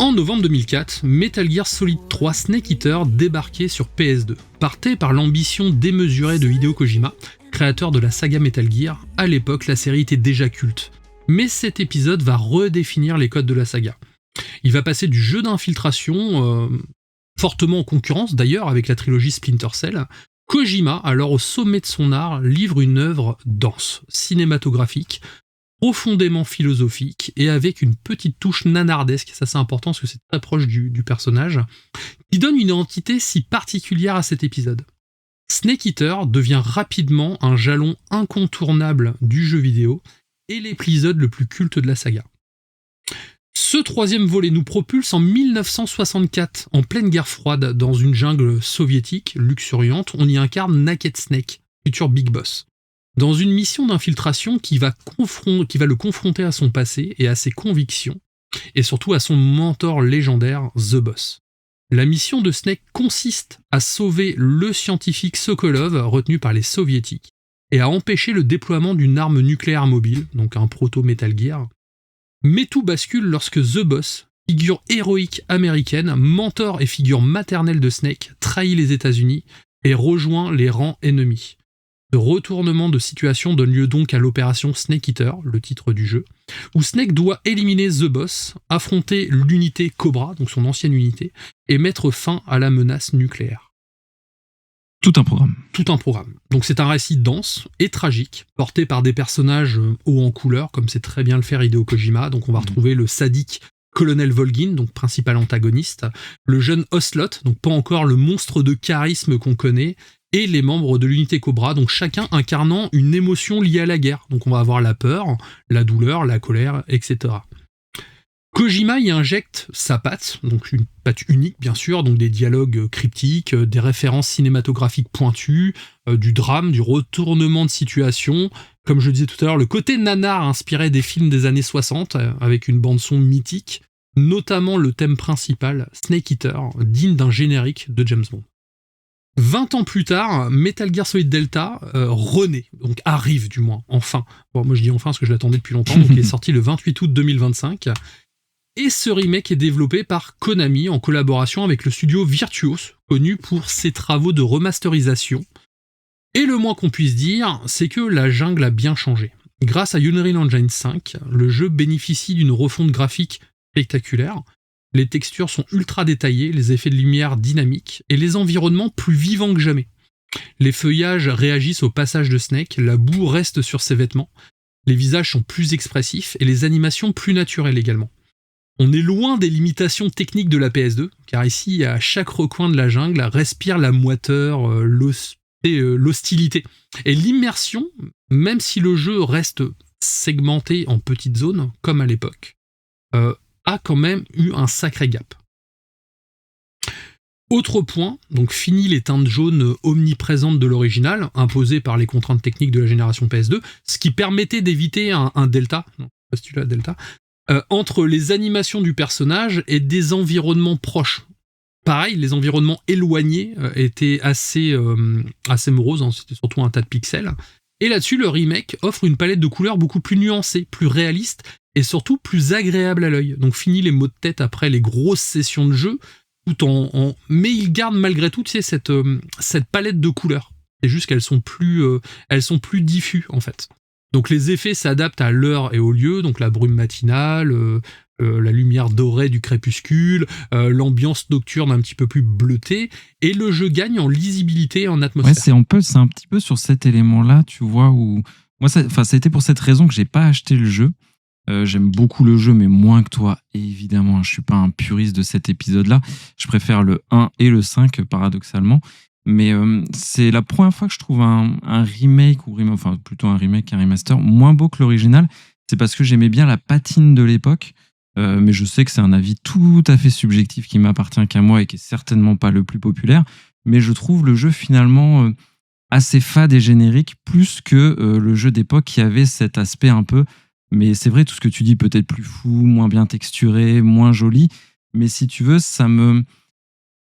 En novembre 2004, Metal Gear Solid 3 Snake Eater débarquait sur PS2. Porté par l'ambition démesurée de Hideo Kojima, créateur de la saga Metal Gear. À l'époque, la série était déjà culte. Mais cet épisode va redéfinir les codes de la saga. Il va passer du jeu d'infiltration, fortement en concurrence d'ailleurs avec la trilogie Splinter Cell. Kojima, alors au sommet de son art, livre une œuvre dense, cinématographique, profondément philosophique et avec une petite touche nanardesque, ça c'est important parce que c'est très proche du personnage, qui donne une identité si particulière à cet épisode. Snake Eater devient rapidement un jalon incontournable du jeu vidéo et l'épisode le plus culte de la saga. Ce troisième volet nous propulse en 1964, en pleine guerre froide, dans une jungle soviétique luxuriante. On y incarne Naked Snake, futur Big Boss, dans une mission d'infiltration qui va le confronter à son passé et à ses convictions, et surtout à son mentor légendaire, The Boss. La mission de Snake consiste à sauver le scientifique Sokolov, retenu par les soviétiques, et à empêcher le déploiement d'une arme nucléaire mobile, donc un proto-Metal Gear. Mais tout bascule lorsque The Boss, figure héroïque américaine, mentor et figure maternelle de Snake, trahit les États-Unis et rejoint les rangs ennemis. Ce retournement de situation donne lieu donc à l'opération Snake Eater, le titre du jeu, où Snake doit éliminer The Boss, affronter l'unité Cobra, donc son ancienne unité, et mettre fin à la menace nucléaire.
Tout un programme.
Tout un programme. Donc c'est un récit dense et tragique, porté par des personnages hauts en couleur, comme c'est très bien le faire Hideo Kojima. Donc on va retrouver le sadique Colonel Volgin, donc principal antagoniste, le jeune Ocelot, donc pas encore le monstre de charisme qu'on connaît, et les membres de l'unité Cobra, donc chacun incarnant une émotion liée à la guerre. Donc on va avoir la peur, la douleur, la colère, etc. Kojima y injecte sa patte, donc une patte unique bien sûr, donc des dialogues cryptiques, des références cinématographiques pointues, du drame, du retournement de situation. Comme je disais tout à l'heure, le côté nanar inspiré des films des années 60, avec une bande-son mythique, notamment le thème principal, Snake Eater, digne d'un générique de James Bond. 20 ans plus tard, Metal Gear Solid Delta renaît, donc arrive du moins, enfin. Bon, moi je dis enfin parce que je l'attendais depuis longtemps, donc il est sorti le 28 août 2025. Et ce remake est développé par Konami en collaboration avec le studio Virtuos, connu pour ses travaux de remasterisation. Et le moins qu'on puisse dire, c'est que la jungle a bien changé. Grâce à Unreal Engine 5, le jeu bénéficie d'une refonte graphique spectaculaire. Les textures sont ultra détaillées, les effets de lumière dynamiques, et les environnements plus vivants que jamais. Les feuillages réagissent au passage de Snake, la boue reste sur ses vêtements, les visages sont plus expressifs et les animations plus naturelles également. On est loin des limitations techniques de la PS2, car ici, à chaque recoin de la jungle, respire la moiteur, l'hostilité. Et l'immersion, même si le jeu reste segmenté en petites zones, comme à l'époque, a quand même eu un sacré gap. Autre point, donc fini les teintes jaunes omniprésentes de l'original, imposées par les contraintes techniques de la génération PS2, ce qui permettait d'éviter un delta, non, pas si tu l'as, delta, entre les animations du personnage et des environnements proches. Pareil, les environnements éloignés étaient assez moroses, hein, c'était surtout un tas de pixels. Et là-dessus, le remake offre une palette de couleurs beaucoup plus nuancée, plus réaliste et surtout plus agréable à l'œil. Donc fini les maux de tête après les grosses sessions de jeu, mais il garde malgré tout, tu sais, cette palette de couleurs. C'est juste qu'elles sont plus diffuses en fait. Donc les effets s'adaptent à l'heure et au lieu, donc la brume matinale, la lumière dorée du crépuscule, l'ambiance nocturne un petit peu plus bleutée, et le jeu gagne en lisibilité et en atmosphère.
Ouais, c'est un petit peu sur cet élément-là, tu vois, où moi, c'était pour cette raison que j'ai pas acheté le jeu. J'aime beaucoup le jeu, mais moins que toi, évidemment. Je suis pas un puriste de cet épisode-là. Je préfère le 1 et le 5, paradoxalement. Mais c'est la première fois que je trouve un remake, enfin plutôt un remake qu'un remaster, moins beau que l'original. C'est parce que j'aimais bien la patine de l'époque. Mais je sais que c'est un avis tout à fait subjectif qui m'appartient qu'à moi et qui est certainement pas le plus populaire. Mais je trouve le jeu finalement assez fade et générique, plus que le jeu d'époque qui avait cet aspect un peu... Mais c'est vrai, tout ce que tu dis, peut-être plus fou, moins bien texturé, moins joli. Mais si tu veux,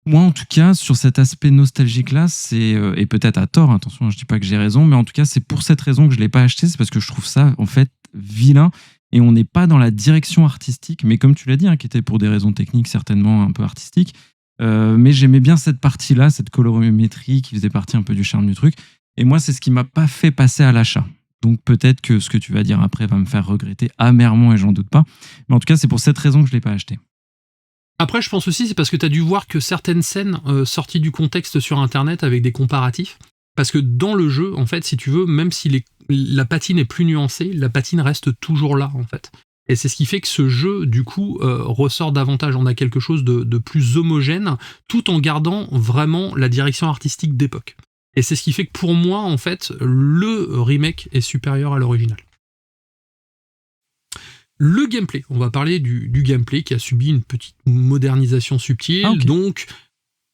moi, en tout cas, sur cet aspect nostalgique-là, et peut-être à tort, attention, je dis pas que j'ai raison, mais en tout cas, c'est pour cette raison que je l'ai pas acheté, c'est parce que je trouve ça, en fait, vilain, et on n'est pas dans la direction artistique, mais comme tu l'as dit, qui était pour des raisons techniques, certainement un peu artistiques, mais j'aimais bien cette partie-là, cette colorimétrie qui faisait partie un peu du charme du truc, Et moi, c'est ce qui m'a pas fait passer à l'achat. Donc peut-être que ce que tu vas dire après va me faire regretter amèrement et j'en doute pas. Mais en tout cas, c'est pour cette raison que je l'ai pas acheté.
Après, je pense aussi, c'est parce que tu as dû voir que certaines scènes sorties du contexte sur Internet avec des comparatifs. Parce que dans le jeu, en fait, si tu veux, même si la patine est plus nuancée, la patine reste toujours là, en fait. Et c'est ce qui fait que ce jeu, du coup, ressort davantage. On a quelque chose de plus homogène, tout en gardant vraiment la direction artistique d'époque. Et c'est ce qui fait que pour moi, en fait, le remake est supérieur à l'original. Le gameplay, on va parler du gameplay qui a subi une petite modernisation subtile.
Okay.
Donc,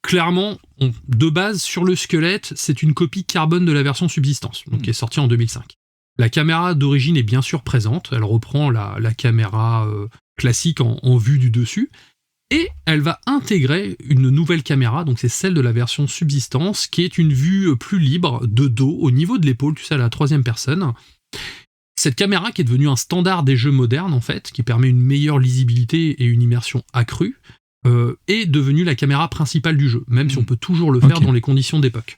clairement, de base, sur le squelette, c'est une copie carbone de la version Subsistance, donc qui est sortie en 2005. La caméra d'origine est bien sûr présente, elle reprend la caméra classique en vue du dessus, et elle va intégrer une nouvelle caméra, donc c'est celle de la version Subsistance, qui est une vue plus libre, de dos, au niveau de l'épaule, tu sais, à la troisième personne. Cette caméra qui est devenue un standard des jeux modernes, en fait, qui permet une meilleure lisibilité et une immersion accrue, est devenue la caméra principale du jeu, même si on peut toujours le faire dans les conditions d'époque.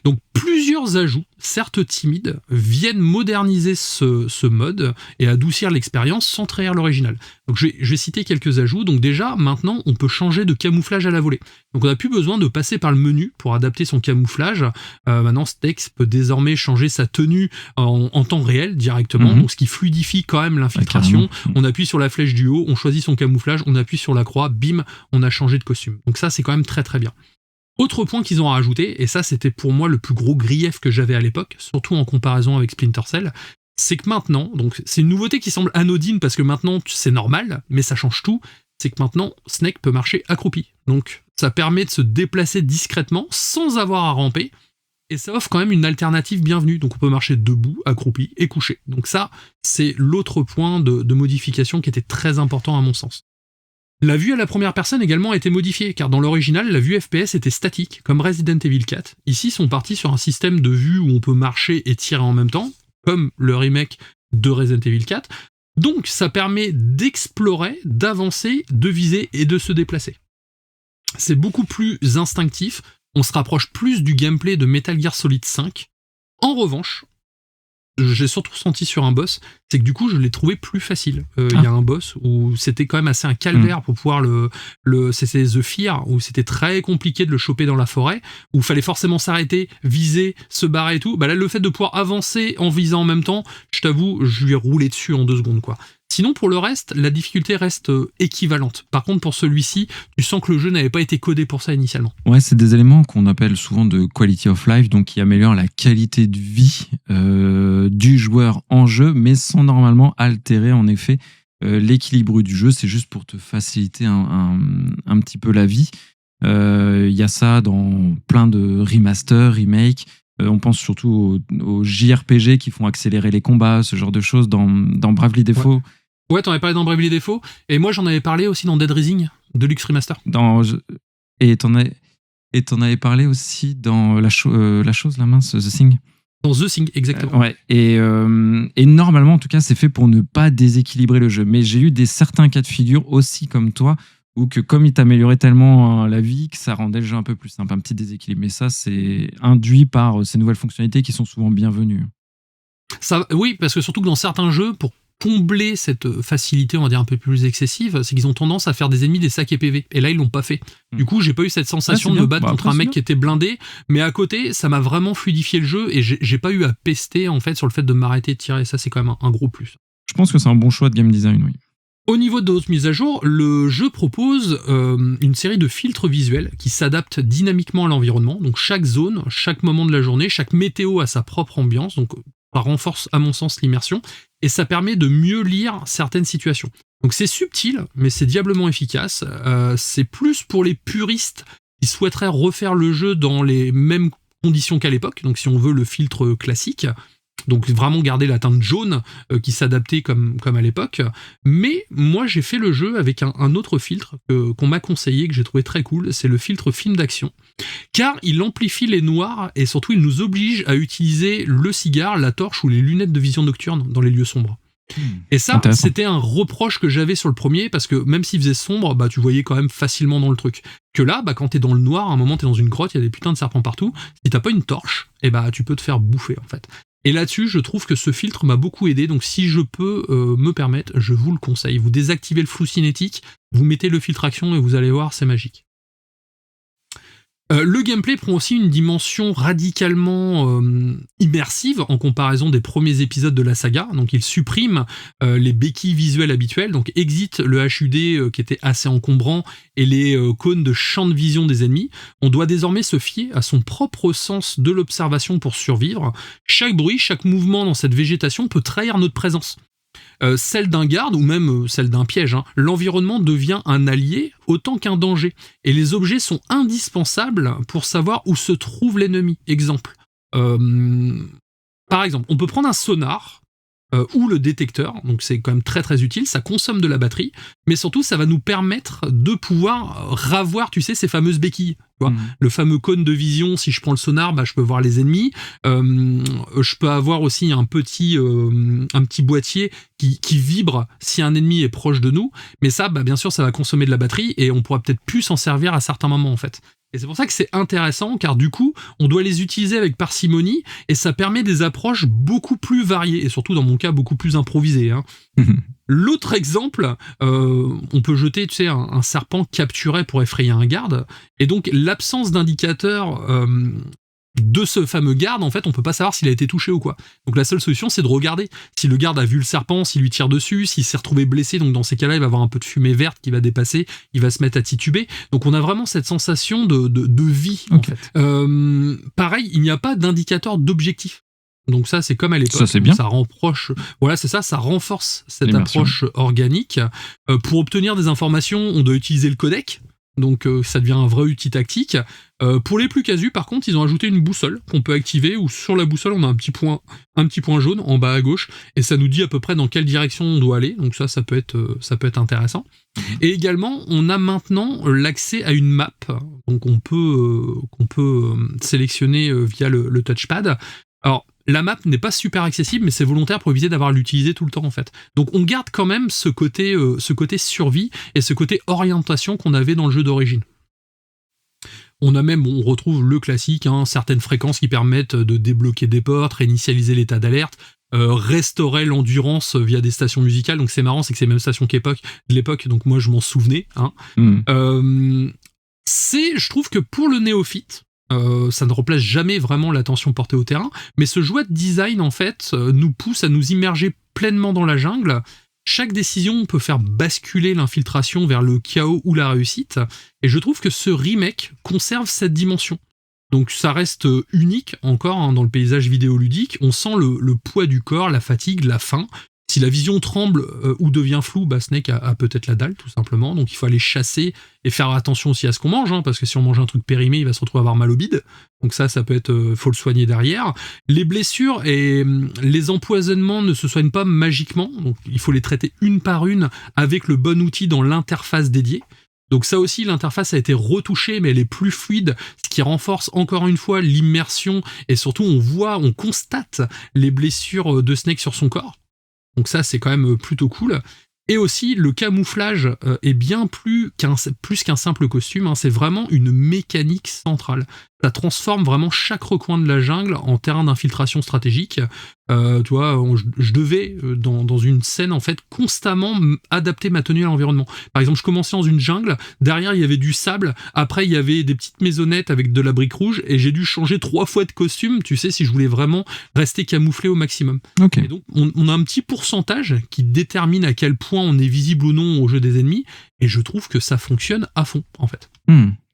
Donc plusieurs ajouts, certes timides, viennent moderniser ce mode et adoucir l'expérience sans trahir l'original. Donc je vais citer quelques ajouts. Donc déjà, maintenant, on peut changer de camouflage à la volée. Donc on n'a plus besoin de passer par le menu pour adapter son camouflage. Maintenant, Snake peut désormais changer sa tenue en temps réel directement, donc ce qui fluidifie quand même l'infiltration. On appuie sur la flèche du haut, on choisit son camouflage, on appuie sur la croix, bim, on a changé de costume. Donc ça, c'est quand même très très bien. Autre point qu'ils ont rajouté, et ça c'était pour moi le plus gros grief que j'avais à l'époque, surtout en comparaison avec Splinter Cell, c'est que maintenant, donc c'est une nouveauté qui semble anodine parce que maintenant c'est normal, mais ça change tout, c'est que maintenant Snake peut marcher accroupi. Donc ça permet de se déplacer discrètement sans avoir à ramper, et ça offre quand même une alternative bienvenue. Donc on peut marcher debout, accroupi et couché. Donc ça, c'est l'autre point de modification qui était très important à mon sens. La vue à la première personne également a été modifiée, car dans l'original, la vue FPS était statique, comme Resident Evil 4. Ici, ils sont partis sur un système de vue où on peut marcher et tirer en même temps, comme le remake de Resident Evil 4. Donc, ça permet d'explorer, d'avancer, de viser et de se déplacer. C'est beaucoup plus instinctif, on se rapproche plus du gameplay de Metal Gear Solid 5. En revanche, j'ai surtout ressenti sur un boss, c'est que du coup je l'ai trouvé plus facile. Il y a un boss où c'était quand même assez un calvaire pour pouvoir c'était The Fear, où c'était très compliqué de le choper dans la forêt, où il fallait forcément s'arrêter, viser, se barrer et tout. Bah là, le fait de pouvoir avancer en visant en même temps, je t'avoue, je lui ai roulé dessus en 2 secondes, quoi. Sinon, pour le reste, la difficulté reste équivalente. Par contre, pour celui-ci, tu sens que le jeu n'avait pas été codé pour ça initialement.
Ouais, c'est des éléments qu'on appelle souvent de quality of life, donc qui améliorent la qualité de vie du joueur en jeu, mais sans normalement altérer en effet l'équilibre du jeu. C'est juste pour te faciliter un petit peu la vie. Il y a ça dans plein de remasters, remakes. On pense surtout aux JRPG qui font accélérer les combats, ce genre de choses dans Bravely Default.
Ouais, t'en avais parlé dans Bravely Default, et moi j'en avais parlé aussi dans Dead Rising, Deluxe Remaster.
Et t'en avais parlé aussi dans la chose, la mince, The Thing.
Dans The Thing, exactement.
Ouais, et normalement, en tout cas, c'est fait pour ne pas déséquilibrer le jeu. Mais j'ai eu certains cas de figure aussi comme toi, où que comme il t'améliorait tellement la vie, que ça rendait le jeu un peu plus simple, un petit déséquilibre. Mais ça, c'est induit par ces nouvelles fonctionnalités qui sont souvent bienvenues.
Ça, oui, parce que surtout que dans certains jeux, pour combler cette facilité, on va dire un peu plus excessive, c'est qu'ils ont tendance à faire des ennemis des sacs et PV. Et là, ils l'ont pas fait. Du coup, j'ai pas eu cette sensation de me battre contre un mec qui était blindé, mais à côté, ça m'a vraiment fluidifié le jeu et j'ai pas eu à pester en fait sur le fait de m'arrêter de tirer. Ça, c'est quand même un gros plus.
Je pense que c'est un bon choix de game design, oui.
Au niveau d'autres mises à jour, le jeu propose une série de filtres visuels qui s'adaptent dynamiquement à l'environnement. Donc chaque zone, chaque moment de la journée, chaque météo a sa propre ambiance. Donc ça renforce à mon sens l'immersion et ça permet de mieux lire certaines situations. Donc c'est subtil, mais c'est diablement efficace. C'est plus pour les puristes qui souhaiteraient refaire le jeu dans les mêmes conditions qu'à l'époque. Donc si on veut le filtre classique, donc vraiment garder la teinte jaune qui s'adaptait comme à l'époque. Mais moi j'ai fait le jeu avec un autre filtre qu'on m'a conseillé, que j'ai trouvé très cool, c'est le filtre film d'action. Car il amplifie les noirs et surtout il nous oblige à utiliser le cigare, la torche ou les lunettes de vision nocturne dans les lieux sombres. Et ça, c'était un reproche que j'avais sur le premier, parce que même s'il faisait sombre, bah, tu voyais quand même facilement dans le truc. Que là, quand t'es dans le noir, à un moment t'es dans une grotte, il y a des putains de serpents partout, si t'as pas une torche, tu peux te faire bouffer en fait. Et là-dessus, je trouve que ce filtre m'a beaucoup aidé, donc si je peux me permettre, je vous le conseille. Vous désactivez le flou cinétique, vous mettez le filtre action et vous allez voir, c'est magique. Le gameplay prend aussi une dimension radicalement immersive en comparaison des premiers épisodes de la saga. Donc il supprime les béquilles visuelles habituelles, donc exit le HUD qui était assez encombrant et les cônes de champ de vision des ennemis. On doit désormais se fier à son propre sens de l'observation pour survivre. Chaque bruit, chaque mouvement dans cette végétation peut trahir notre présence. Celle d'un garde ou même celle d'un piège. L'environnement devient un allié autant qu'un danger. Et les objets sont indispensables pour savoir où se trouve l'ennemi. Exemple. Par exemple, on peut prendre un sonar ou le détecteur, donc c'est quand même très très utile, ça consomme de la batterie, mais surtout ça va nous permettre de pouvoir ravoir, tu sais, ces fameuses béquilles. Le fameux cône de vision, si je prends le sonar, je peux voir les ennemis. Je peux avoir aussi un petit boîtier qui vibre si un ennemi est proche de nous. Mais ça, bien sûr, ça va consommer de la batterie et on pourra peut-être plus s'en servir à certains moments en fait. Et c'est pour ça que c'est intéressant, car du coup, on doit les utiliser avec parcimonie, et ça permet des approches beaucoup plus variées, et surtout dans mon cas, beaucoup plus improvisées. L'autre exemple, on peut jeter, tu sais, un serpent capturé pour effrayer un garde, et donc l'absence d'indicateur de ce fameux garde, en fait, on peut pas savoir s'il a été touché ou quoi. Donc la seule solution, c'est de regarder. Si le garde a vu le serpent, s'il lui tire dessus, s'il s'est retrouvé blessé, donc dans ces cas-là, il va avoir un peu de fumée verte qui va dépasser, il va se mettre à tituber. Donc on a vraiment cette sensation de vie,
okay.
En fait. Pareil, il n'y a pas d'indicateur d'objectif. Donc ça, c'est comme à l'époque.
Ça, c'est bien.
Ça rapproche. Voilà, c'est ça renforce cette approche organique. Pour obtenir des informations, on doit utiliser le codec. Donc ça devient un vrai outil tactique. Pour les plus casus, par contre, ils ont ajouté une boussole qu'on peut activer, où sur la boussole, on a un petit point jaune en bas à gauche, et ça nous dit à peu près dans quelle direction on doit aller. Donc ça peut être intéressant. Et également, on a maintenant l'accès à une map, donc qu'on peut sélectionner via le touchpad. Alors, la map n'est pas super accessible, mais c'est volontaire pour éviter d'avoir à l'utiliser tout le temps, en fait. Donc on garde quand même ce côté survie et ce côté orientation qu'on avait dans le jeu d'origine. On retrouve le classique, certaines fréquences qui permettent de débloquer des portes, réinitialiser l'état d'alerte, restaurer l'endurance via des stations musicales. Donc c'est marrant, c'est que c'est les mêmes stations de l'époque, donc moi je m'en souvenais. Je trouve que pour le néophyte, ça ne replace jamais vraiment l'attention portée au terrain, mais ce jouet de design, en fait, nous pousse à nous immerger pleinement dans la jungle. Chaque décision peut faire basculer l'infiltration vers le chaos ou la réussite, et je trouve que ce remake conserve cette dimension. Donc ça reste unique encore dans le paysage vidéoludique, on sent le poids du corps, la fatigue, la faim. Si la vision tremble ou devient floue, Snake a peut-être la dalle, tout simplement. Donc il faut aller chasser et faire attention aussi à ce qu'on mange, parce que si on mange un truc périmé, il va se retrouver à avoir mal au bide. Donc ça peut être... faut le soigner derrière. Les blessures et les empoisonnements ne se soignent pas magiquement. Donc il faut les traiter une par une avec le bon outil dans l'interface dédiée. Donc ça aussi, l'interface a été retouchée, mais elle est plus fluide, ce qui renforce encore une fois l'immersion. Et surtout, on constate les blessures de Snake sur son corps. Donc ça, c'est quand même plutôt cool. Et aussi, le camouflage est bien plus qu'un simple costume. C'est vraiment une mécanique centrale. Ça transforme vraiment chaque recoin de la jungle en terrain d'infiltration stratégique. Tu vois, je devais, dans une scène, en fait, constamment adapter ma tenue à l'environnement. Par exemple, je commençais dans une jungle, derrière, il y avait du sable, après, il y avait des petites maisonnettes avec de la brique rouge, et j'ai dû changer 3 fois de costume, tu sais, si je voulais vraiment rester camouflé au maximum.
Okay.
Et donc, on a un petit pourcentage qui détermine à quel point on est visible ou non au jeu des ennemis, et je trouve que ça fonctionne à fond, en fait.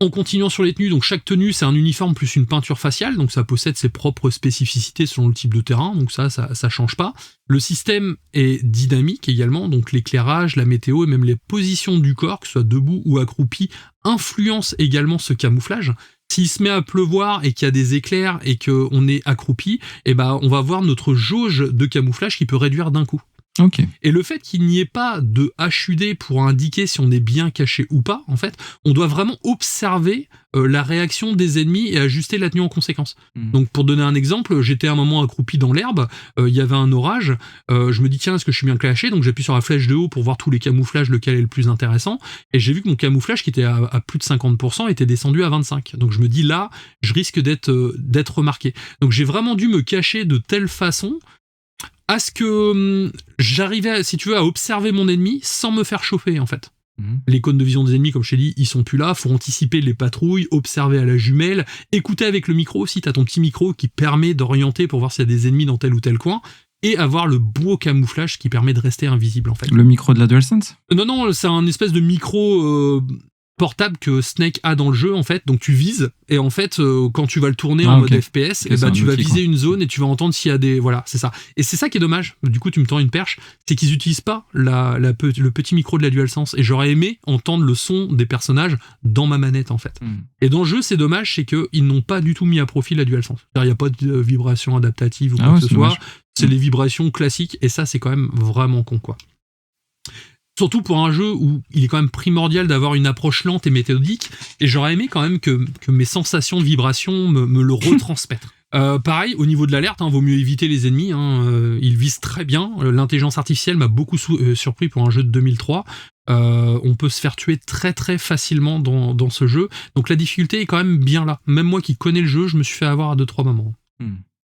En continuant sur les tenues, donc chaque tenue c'est un uniforme plus une peinture faciale, donc ça possède ses propres spécificités selon le type de terrain, donc ça change pas. Le système est dynamique également, donc l'éclairage, la météo et même les positions du corps, que ce soit debout ou accroupi, influencent également ce camouflage. S'il se met à pleuvoir et qu'il y a des éclairs et qu'on est accroupi, on va voir notre jauge de camouflage qui peut réduire d'un coup.
Ok.
Et le fait qu'il n'y ait pas de HUD pour indiquer si on est bien caché ou pas, en fait, on doit vraiment observer la réaction des ennemis et ajuster la tenue en conséquence. Donc pour donner un exemple, j'étais à un moment accroupi dans l'herbe, il y avait un orage, je me dis tiens, est-ce que je suis bien caché? Donc j'appuie sur la flèche de haut pour voir tous les camouflages, lequel est le plus intéressant, et j'ai vu que mon camouflage qui était à plus de 50% était descendu à 25%. Donc je me dis là, je risque d'être remarqué. Donc j'ai vraiment dû me cacher de telle façon à ce que j'arrivais, si tu veux, à observer mon ennemi sans me faire chauffer, en fait. Les cônes de vision des ennemis, comme je t'ai dit, ils sont plus là, faut anticiper les patrouilles, observer à la jumelle, écouter avec le micro aussi, t'as ton petit micro qui permet d'orienter pour voir s'il y a des ennemis dans tel ou tel coin, et avoir le beau camouflage qui permet de rester invisible, en fait.
Le micro de la DualSense ?
Non, c'est un espèce de micro portable que Snake a dans le jeu, en fait. Donc tu vises, et en fait, quand tu vas le tourner en mode FPS, et tu vas viser une zone et tu vas entendre s'il y a des... Voilà, c'est ça. Et c'est ça qui est dommage, du coup tu me tends une perche, c'est qu'ils utilisent pas le petit micro de la DualSense, et j'aurais aimé entendre le son des personnages dans ma manette, en fait. Et dans le jeu, c'est dommage, c'est qu'ils n'ont pas du tout mis à profit la DualSense. Il n'y a pas de vibration adaptative ou quoi que ce soit. Dommage. C'est les vibrations classiques, et ça, c'est quand même vraiment con, quoi. Surtout pour un jeu où il est quand même primordial d'avoir une approche lente et méthodique, et j'aurais aimé quand même que mes sensations de vibration me le retransmettent. Pareil, au niveau de l'alerte, vaut mieux éviter les ennemis, ils visent très bien, l'intelligence artificielle m'a beaucoup surpris pour un jeu de 2003, on peut se faire tuer très très facilement dans ce jeu, donc la difficulté est quand même bien là. Même moi qui connais le jeu, je me suis fait avoir à 2-3 moments.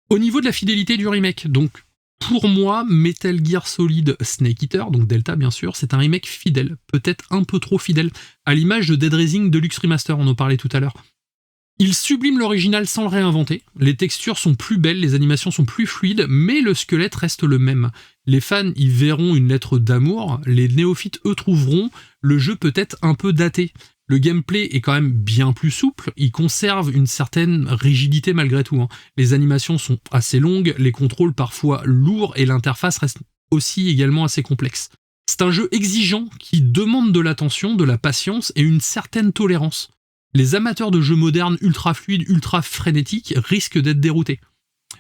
Au niveau de la fidélité du remake, donc pour moi, Metal Gear Solid Snake Eater, donc Delta bien sûr, c'est un remake fidèle, peut-être un peu trop fidèle, à l'image de Dead Rising Deluxe Remaster, on en parlait tout à l'heure. Il sublime l'original sans le réinventer, les textures sont plus belles, les animations sont plus fluides, mais le squelette reste le même. Les fans y verront une lettre d'amour, les néophytes eux trouveront le jeu peut-être un peu daté. Le gameplay est quand même bien plus souple, il conserve une certaine rigidité malgré tout. Les animations sont assez longues, les contrôles parfois lourds et l'interface reste aussi également assez complexe. C'est un jeu exigeant qui demande de l'attention, de la patience et une certaine tolérance. Les amateurs de jeux modernes ultra fluides, ultra frénétiques risquent d'être déroutés.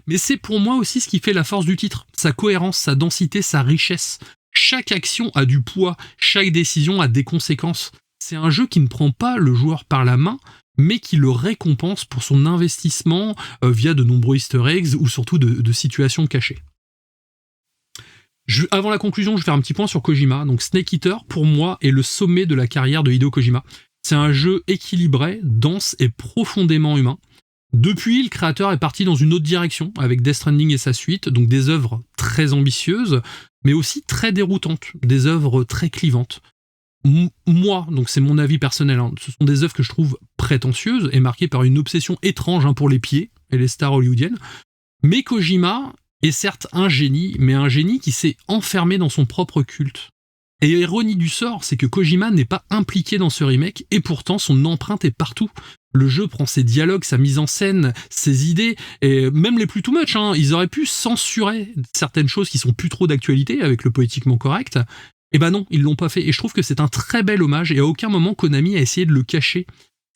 Mais c'est pour moi aussi ce qui fait la force du titre, sa cohérence, sa densité, sa richesse. Chaque action a du poids, chaque décision a des conséquences. C'est un jeu qui ne prend pas le joueur par la main, mais qui le récompense pour son investissement via de nombreux easter eggs ou surtout de situations cachées. Avant la conclusion, je vais faire un petit point sur Kojima. Donc Snake Eater, pour moi, est le sommet de la carrière de Hideo Kojima. C'est un jeu équilibré, dense et profondément humain. Depuis, le créateur est parti dans une autre direction, avec Death Stranding et sa suite, donc des œuvres très ambitieuses, mais aussi très déroutantes, des œuvres très clivantes. Moi, donc c'est mon avis personnel, ce sont des œuvres que je trouve prétentieuses et marquées par une obsession étrange pour les pieds et les stars hollywoodiennes. Mais Kojima est certes un génie, mais un génie qui s'est enfermé dans son propre culte. Et ironie du sort, c'est que Kojima n'est pas impliqué dans ce remake, et pourtant son empreinte est partout. Le jeu prend ses dialogues, sa mise en scène, ses idées, et même les plus too much, ils auraient pu censurer certaines choses qui sont plus trop d'actualité avec le politiquement correct. Et ben non, ils l'ont pas fait, et je trouve que c'est un très bel hommage, et à aucun moment Konami a essayé de le cacher.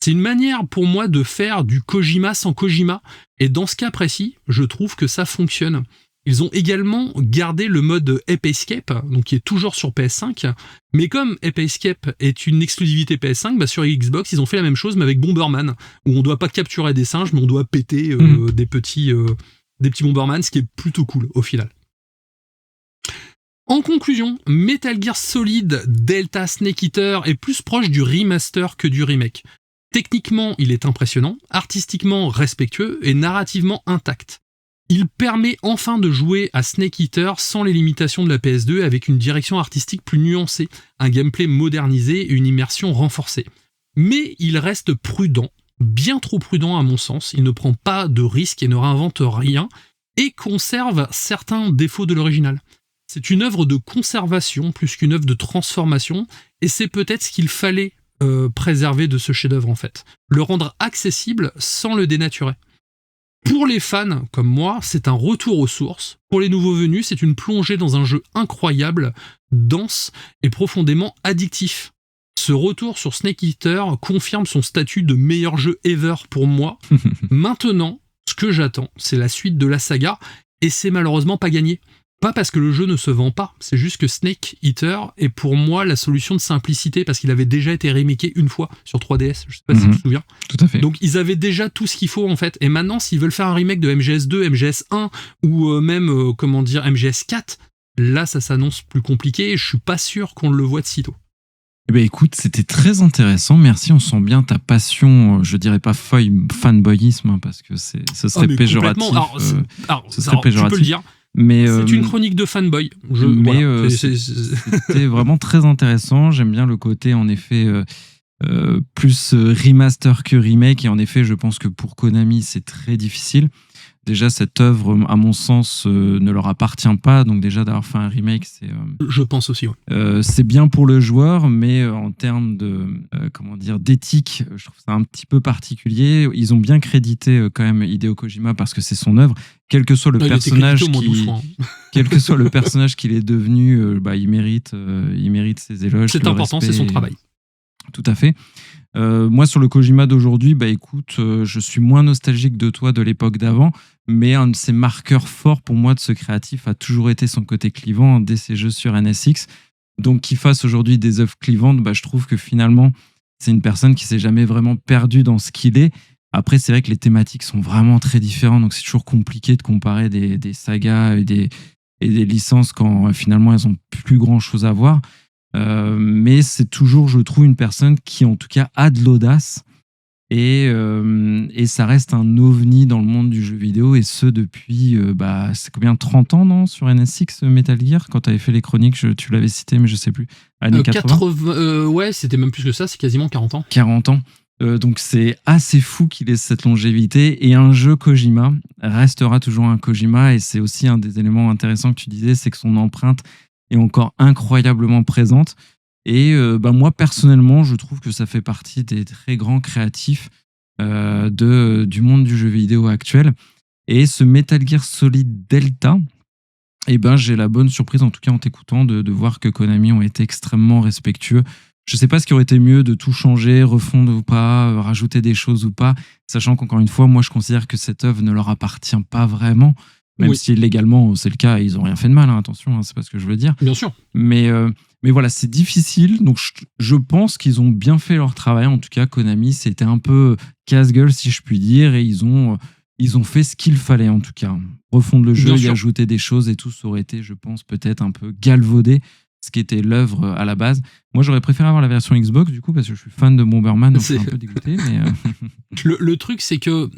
C'est une manière pour moi de faire du Kojima sans Kojima, et dans ce cas précis, je trouve que ça fonctionne. Ils ont également gardé le mode Ape Escape, donc qui est toujours sur PS5, mais comme Ape Escape est une exclusivité PS5, sur Xbox, ils ont fait la même chose, mais avec Bomberman, où on doit pas capturer des singes, mais on doit péter des petits Bomberman, ce qui est plutôt cool au final. En conclusion, Metal Gear Solid Delta Snake Eater est plus proche du remaster que du remake. Techniquement, il est impressionnant, artistiquement respectueux et narrativement intact. Il permet enfin de jouer à Snake Eater sans les limitations de la PS2 avec une direction artistique plus nuancée, un gameplay modernisé et une immersion renforcée. Mais il reste prudent, bien trop prudent à mon sens, il ne prend pas de risques et ne réinvente rien, et conserve certains défauts de l'original. C'est une œuvre de conservation plus qu'une œuvre de transformation, et c'est peut-être ce qu'il fallait préserver de ce chef-d'œuvre en fait. Le rendre accessible sans le dénaturer. Pour les fans, comme moi, c'est un retour aux sources. Pour les nouveaux venus, c'est une plongée dans un jeu incroyable, dense et profondément addictif. Ce retour sur Snake Eater confirme son statut de meilleur jeu ever pour moi. Maintenant, ce que j'attends, c'est la suite de la saga, et c'est malheureusement pas gagné. Pas parce que le jeu ne se vend pas, c'est juste que Snake Eater est pour moi la solution de simplicité parce qu'il avait déjà été remaké une fois sur 3DS, je sais pas si tu te souviens.
Tout à fait.
Donc ils avaient déjà tout ce qu'il faut en fait. Et maintenant, s'ils veulent faire un remake de MGS2, MGS1 ou même MGS4, là ça s'annonce plus compliqué et je suis pas sûr qu'on le voit de sitôt.
Eh ben écoute, c'était très intéressant. Merci, on sent bien ta passion. Je dirais pas fanboyisme parce que ce serait péjoratif. Ce serait péjoratif.
Tu peux le dire.
Mais
c'est une chronique de fanboy.
C'était vraiment très intéressant. J'aime bien le côté, en effet, plus remaster que remake. Et en effet, je pense que pour Konami, c'est très difficile. Déjà, cette œuvre, à mon sens, ne leur appartient pas. Donc déjà, d'avoir fait un remake, c'est...
je pense aussi, oui.
C'est bien pour le joueur, mais en termes d'éthique, je trouve ça un petit peu particulier. Ils ont bien crédité quand même Hideo Kojima parce que c'est son œuvre. Quel que soit le personnage quel que soit le personnage qu'il est devenu, il mérite ses éloges.
C'est important, c'est son travail.
Tout à fait. Moi, sur le Kojima d'aujourd'hui, écoute, je suis moins nostalgique de toi de l'époque d'avant, mais un de ses marqueurs forts pour moi de ce créatif a toujours été son côté clivant dès ses jeux sur NSX. Donc, qu'il fasse aujourd'hui des œuvres clivantes, je trouve que finalement, c'est une personne qui s'est jamais vraiment perdue dans ce qu'il est. Après, c'est vrai que les thématiques sont vraiment très différentes, donc c'est toujours compliqué de comparer des sagas et des licences quand finalement elles ont plus grand chose à voir. Mais c'est toujours, je trouve, une personne qui en tout cas a de l'audace et ça reste un ovni dans le monde du jeu vidéo, et ce depuis c'est combien, 30 ans, non, sur NSX Metal Gear, quand tu avais fait les chroniques, tu l'avais cité mais je sais plus, années 80.
Ouais, c'était même plus que ça, c'est quasiment 40 ans.
40 ans. Donc c'est assez fou qu'il ait cette longévité, et un jeu Kojima restera toujours un Kojima, et c'est aussi un des éléments intéressants que tu disais, c'est que son empreinte est encore incroyablement présente. Et moi, personnellement, je trouve que ça fait partie des très grands créatifs du monde du jeu vidéo actuel. Et ce Metal Gear Solid Delta, j'ai la bonne surprise, en tout cas en t'écoutant, de voir que Konami ont été extrêmement respectueux. Je ne sais pas ce qui aurait été mieux, de tout changer, refondre ou pas, rajouter des choses ou pas, sachant qu'encore une fois, moi, je considère que cette œuvre ne leur appartient pas vraiment. Même si légalement c'est le cas, ils n'ont rien fait de mal, attention, c'est pas ce que je veux dire.
Bien sûr.
Mais voilà, c'est difficile, donc je pense qu'ils ont bien fait leur travail. En tout cas, Konami, c'était un peu casse-gueule, si je puis dire, et ils ont fait ce qu'il fallait, en tout cas. Refondre le jeu, y ajouter des choses et tout, ça aurait été, je pense, peut-être un peu galvaudé, ce qui était l'œuvre à la base. Moi, j'aurais préféré avoir la version Xbox, du coup, parce que je suis fan de Bomberman, donc je suis un peu dégoûté. Mais
le truc, c'est que...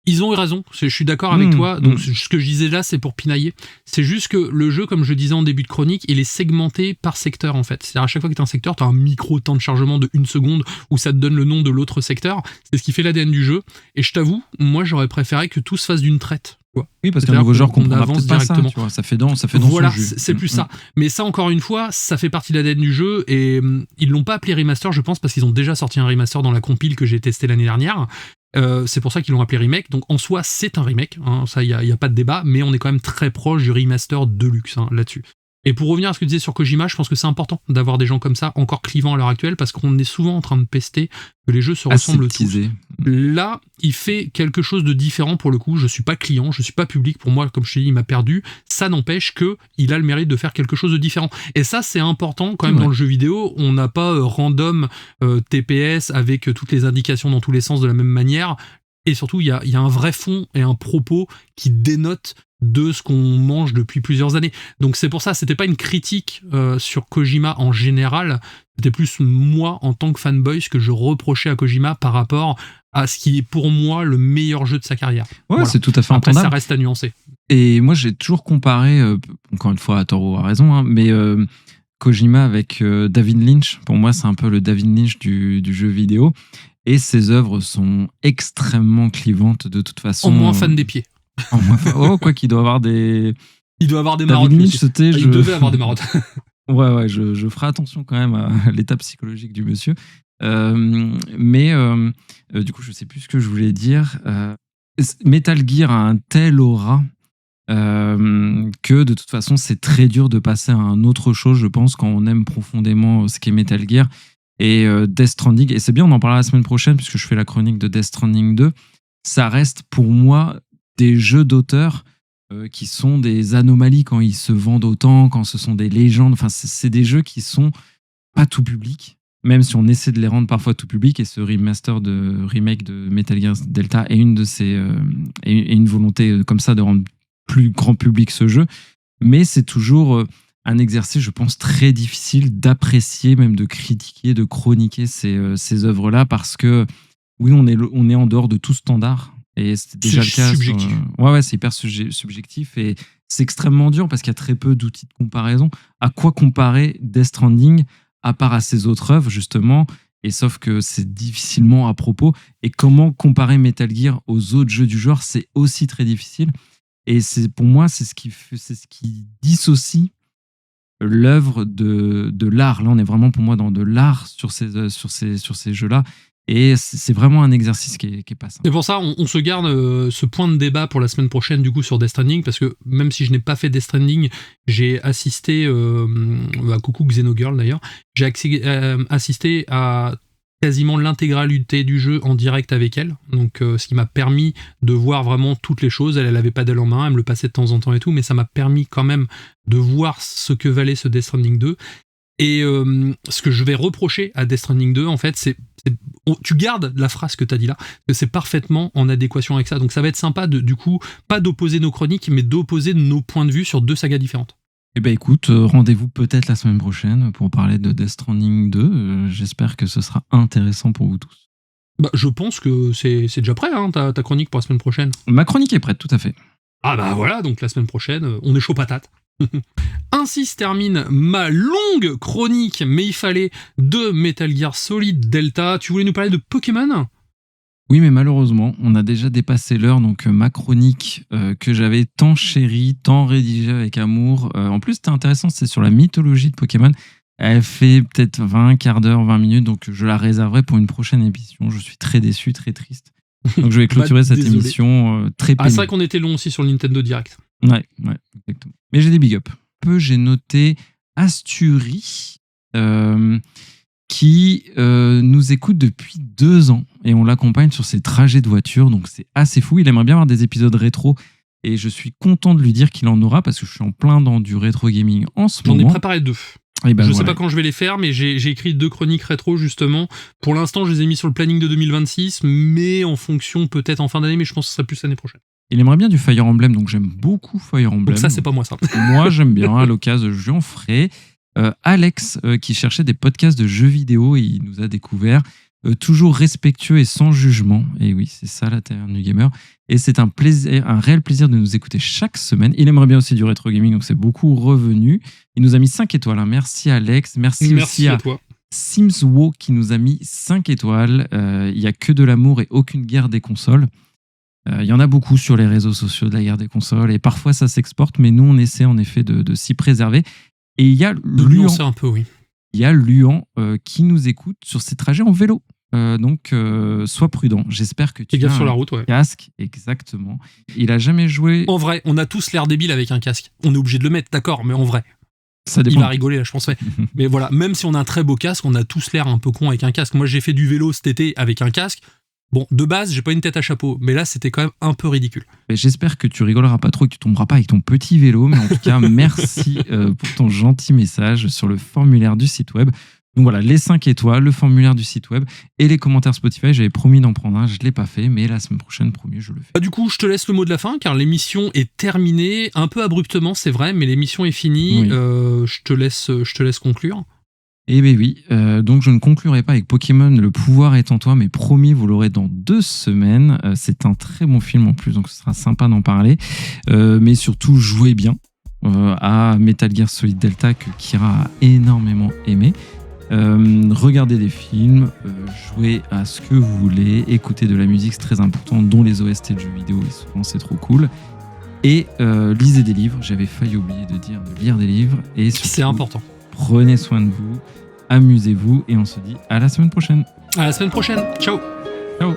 ils ont eu raison, je suis d'accord avec toi. Donc ce que je disais là, c'est pour pinailler. C'est juste que le jeu, comme je disais en début de chronique, il est segmenté par secteur en fait. C'est-à-dire à chaque fois que tu as un secteur, tu as un micro temps de chargement de 1 seconde où ça te donne le nom de l'autre secteur. C'est ce qui fait l'ADN du jeu. Et je t'avoue, moi j'aurais préféré que tout se fasse d'une traite.
Oui, parce qu'un nouveau genre qu'on avance directement. Ça, tu vois, ça fait dans
voilà,
son jus.
C'est plus ça. Mais ça, encore une fois, ça fait partie de l'ADN du jeu, et ils l'ont pas appelé remaster, je pense, parce qu'ils ont déjà sorti un remaster dans la compile que j'ai testé l'année dernière. C'est pour ça qu'ils l'ont appelé remake. Donc en soi, c'est un remake, ça, il y a pas de débat, mais on est quand même très proche du remaster de luxe là-dessus. Et pour revenir à ce que tu disais sur Kojima, je pense que c'est important d'avoir des gens comme ça encore clivants à l'heure actuelle, parce qu'on est souvent en train de pester que les jeux se ressemblent tous. Là, il fait quelque chose de différent pour le coup. Je suis pas client, je suis pas public. Pour moi, comme je t'ai dit, il m'a perdu. Ça n'empêche qu'il a le mérite de faire quelque chose de différent. Et ça, c'est important quand même dans le jeu vidéo. On n'a pas random TPS avec toutes les indications dans tous les sens de la même manière. Et surtout, il y a un vrai fond et un propos qui dénote de ce qu'on mange depuis plusieurs années. Donc c'est pour ça, c'était pas une critique sur Kojima en général, c'était plus moi en tant que fanboy ce que je reprochais à Kojima par rapport à ce qui est pour moi le meilleur jeu de sa carrière.
Ouais, voilà. C'est tout à fait entendable.
Après, ça reste à nuancer.
Et moi, j'ai toujours comparé, encore une fois, Toro a raison, mais Kojima avec David Lynch. Pour moi, c'est un peu le David Lynch du jeu vidéo. Et ses œuvres sont extrêmement clivantes de toute façon.
En moins fan des pieds.
Quoi qu'il doit avoir des...
Il doit avoir des marottes. Il devait avoir des marottes.
Ouais, je ferai attention quand même à l'état psychologique du monsieur. Mais du coup, je sais plus ce que je voulais dire. Metal Gear a un tel aura que de toute façon, c'est très dur de passer à un autre chose, je pense, quand on aime profondément ce qu'est Metal Gear. Et Death Stranding, et c'est bien, on en parlera la semaine prochaine, puisque je fais la chronique de Death Stranding 2, ça reste pour moi des jeux d'auteur qui sont des anomalies quand ils se vendent autant, quand ce sont des légendes. Enfin, c'est des jeux qui sont pas tout public, même si on essaie de les rendre parfois tout public. Et ce remake de Metal Gear Delta est une de ces et une volonté comme ça de rendre plus grand public ce jeu. Mais c'est toujours un exercice, je pense, très difficile d'apprécier, même de critiquer, de chroniquer ces œuvres-là, parce que oui, on est en dehors de tout standard. Et c'est déjà le cas.
Subjectif.
Ouais, c'est hyper subjectif et c'est extrêmement dur parce qu'il y a très peu d'outils de comparaison. À quoi comparer Death Stranding à part à ses autres œuvres, justement, et sauf que c'est difficilement à propos. Et comment comparer Metal Gear aux autres jeux du genre, c'est aussi très difficile. Et pour moi, c'est ce qui dissocie l'œuvre de l'art. Là, on est vraiment pour moi dans de l'art sur ces jeux-là. Et c'est vraiment un exercice qui est pas simple.
C'est pour ça on se garde ce point de débat pour la semaine prochaine du coup sur Death Stranding, parce que même si je n'ai pas fait Death Stranding, j'ai assisté coucou Xenogirl d'ailleurs, j'ai assisté à quasiment l'intégralité du jeu en direct avec elle, donc ce qui m'a permis de voir vraiment toutes les choses. Elle avait pas d'aile en main, elle me le passait de temps en temps et tout, mais ça m'a permis quand même de voir ce que valait ce Death Stranding 2. Et ce que je vais reprocher à Death Stranding 2, en fait, tu gardes la phrase que tu as dit là, que c'est parfaitement en adéquation avec ça. Donc ça va être sympa, du coup, pas d'opposer nos chroniques, mais d'opposer nos points de vue sur deux sagas différentes.
Eh ben écoute, rendez-vous peut-être la semaine prochaine pour parler de Death Stranding 2. J'espère que ce sera intéressant pour vous tous.
Bah, je pense que c'est déjà prêt, hein, ta chronique pour la semaine prochaine.
Ma chronique est prête, tout à fait.
Ah bah voilà, donc la semaine prochaine, on est chaud patate. Ainsi se termine ma longue chronique, mais il fallait, de Metal Gear Solid Delta. Tu voulais nous parler de Pokémon ?
Oui, mais malheureusement, on a déjà dépassé l'heure, donc ma chronique que j'avais tant chérie, tant rédigée avec amour. En plus, c'était intéressant, c'est sur la mythologie de Pokémon. Elle fait peut-être 20, quart d'heure, 20 minutes, donc je la réserverai pour une prochaine émission. Je suis très déçu, très triste. Donc je vais clôturer cette émission très pénible.
Ah, c'est vrai qu'on était long aussi sur le Nintendo Direct.
Ouais, exactement. Mais j'ai des big up. J'ai noté Asturie, qui nous écoute depuis 2 ans et on l'accompagne sur ses trajets de voiture, donc c'est assez fou. Il aimerait bien avoir des épisodes rétro et je suis content de lui dire qu'il en aura parce que je suis en plein dans du rétro gaming en ce moment.
J'en ai préparé 2.
Et ben
je sais pas quand je vais les faire, mais j'ai écrit 2 chroniques rétro justement. Pour l'instant, je les ai mis sur le planning de 2026, mais en fonction peut-être en fin d'année, mais je pense que ce sera plus l'année prochaine.
Il aimerait bien du Fire Emblem, donc j'aime beaucoup Fire Emblem.
Donc ça, c'est pas moi ça.
Moi, j'aime bien, à l'occasion, je en ferai. Alex, qui cherchait des podcasts de jeux vidéo, et il nous a découvert, toujours respectueux et sans jugement. Et oui, c'est ça la Taverne du Gamer. Et c'est un réel plaisir de nous écouter chaque semaine. Il aimerait bien aussi du rétro gaming, donc c'est beaucoup revenu. Il nous a mis 5 étoiles. Hein. Merci Alex. Merci aussi à
toi.
Simswo qui nous a mis 5 étoiles. Il n'y a que de l'amour et aucune guerre des consoles. Il y en a beaucoup sur les réseaux sociaux de la guerre des consoles et parfois ça s'exporte, mais nous on essaie en effet de s'y préserver. Et il y a Luan,
un peu, oui.
Il y a Luan qui nous écoute sur ses trajets en vélo. Donc sois prudent. J'espère que tu as
sur la route, ouais.
Casque, exactement. Il a jamais joué.
En vrai, on a tous l'air débile avec un casque. On est obligé de le mettre, d'accord, mais en vrai.
Ça dépend.
Il va rigoler là, je pense. Ouais. Mais voilà, même si on a un très beau casque, on a tous l'air un peu con avec un casque. Moi, j'ai fait du vélo cet été avec un casque. Bon, de base, j'ai pas une tête à chapeau, mais là, c'était quand même un peu ridicule.
J'espère que tu rigoleras pas trop et que tu tomberas pas avec ton petit vélo, mais en tout cas, merci pour ton gentil message sur le formulaire du site web. Donc voilà, les 5 étoiles, le formulaire du site web et les commentaires Spotify. J'avais promis d'en prendre un, je l'ai pas fait, mais la semaine prochaine, promis, je le fais.
Du coup, je te laisse le mot de la fin, car l'émission est terminée, un peu abruptement, c'est vrai, mais l'émission est finie. Oui. Je te laisse conclure.
Eh bien oui, donc je ne conclurai pas avec Pokémon Le pouvoir est en toi, mais promis, vous l'aurez dans 2 semaines. C'est un très bon film en plus, donc ce sera sympa d'en parler. Mais surtout, jouez bien à Metal Gear Solid Delta que Kira a énormément aimé. Regardez des films, jouez à ce que vous voulez, écoutez de la musique, c'est très important, dont les OST de jeux vidéo, et souvent c'est trop cool. Et lisez des livres, j'avais failli oublier de dire de lire des livres. Et surtout,
c'est important.
Prenez soin de vous, amusez-vous et on se dit à la semaine prochaine.
À la semaine prochaine. Ciao.
Ciao.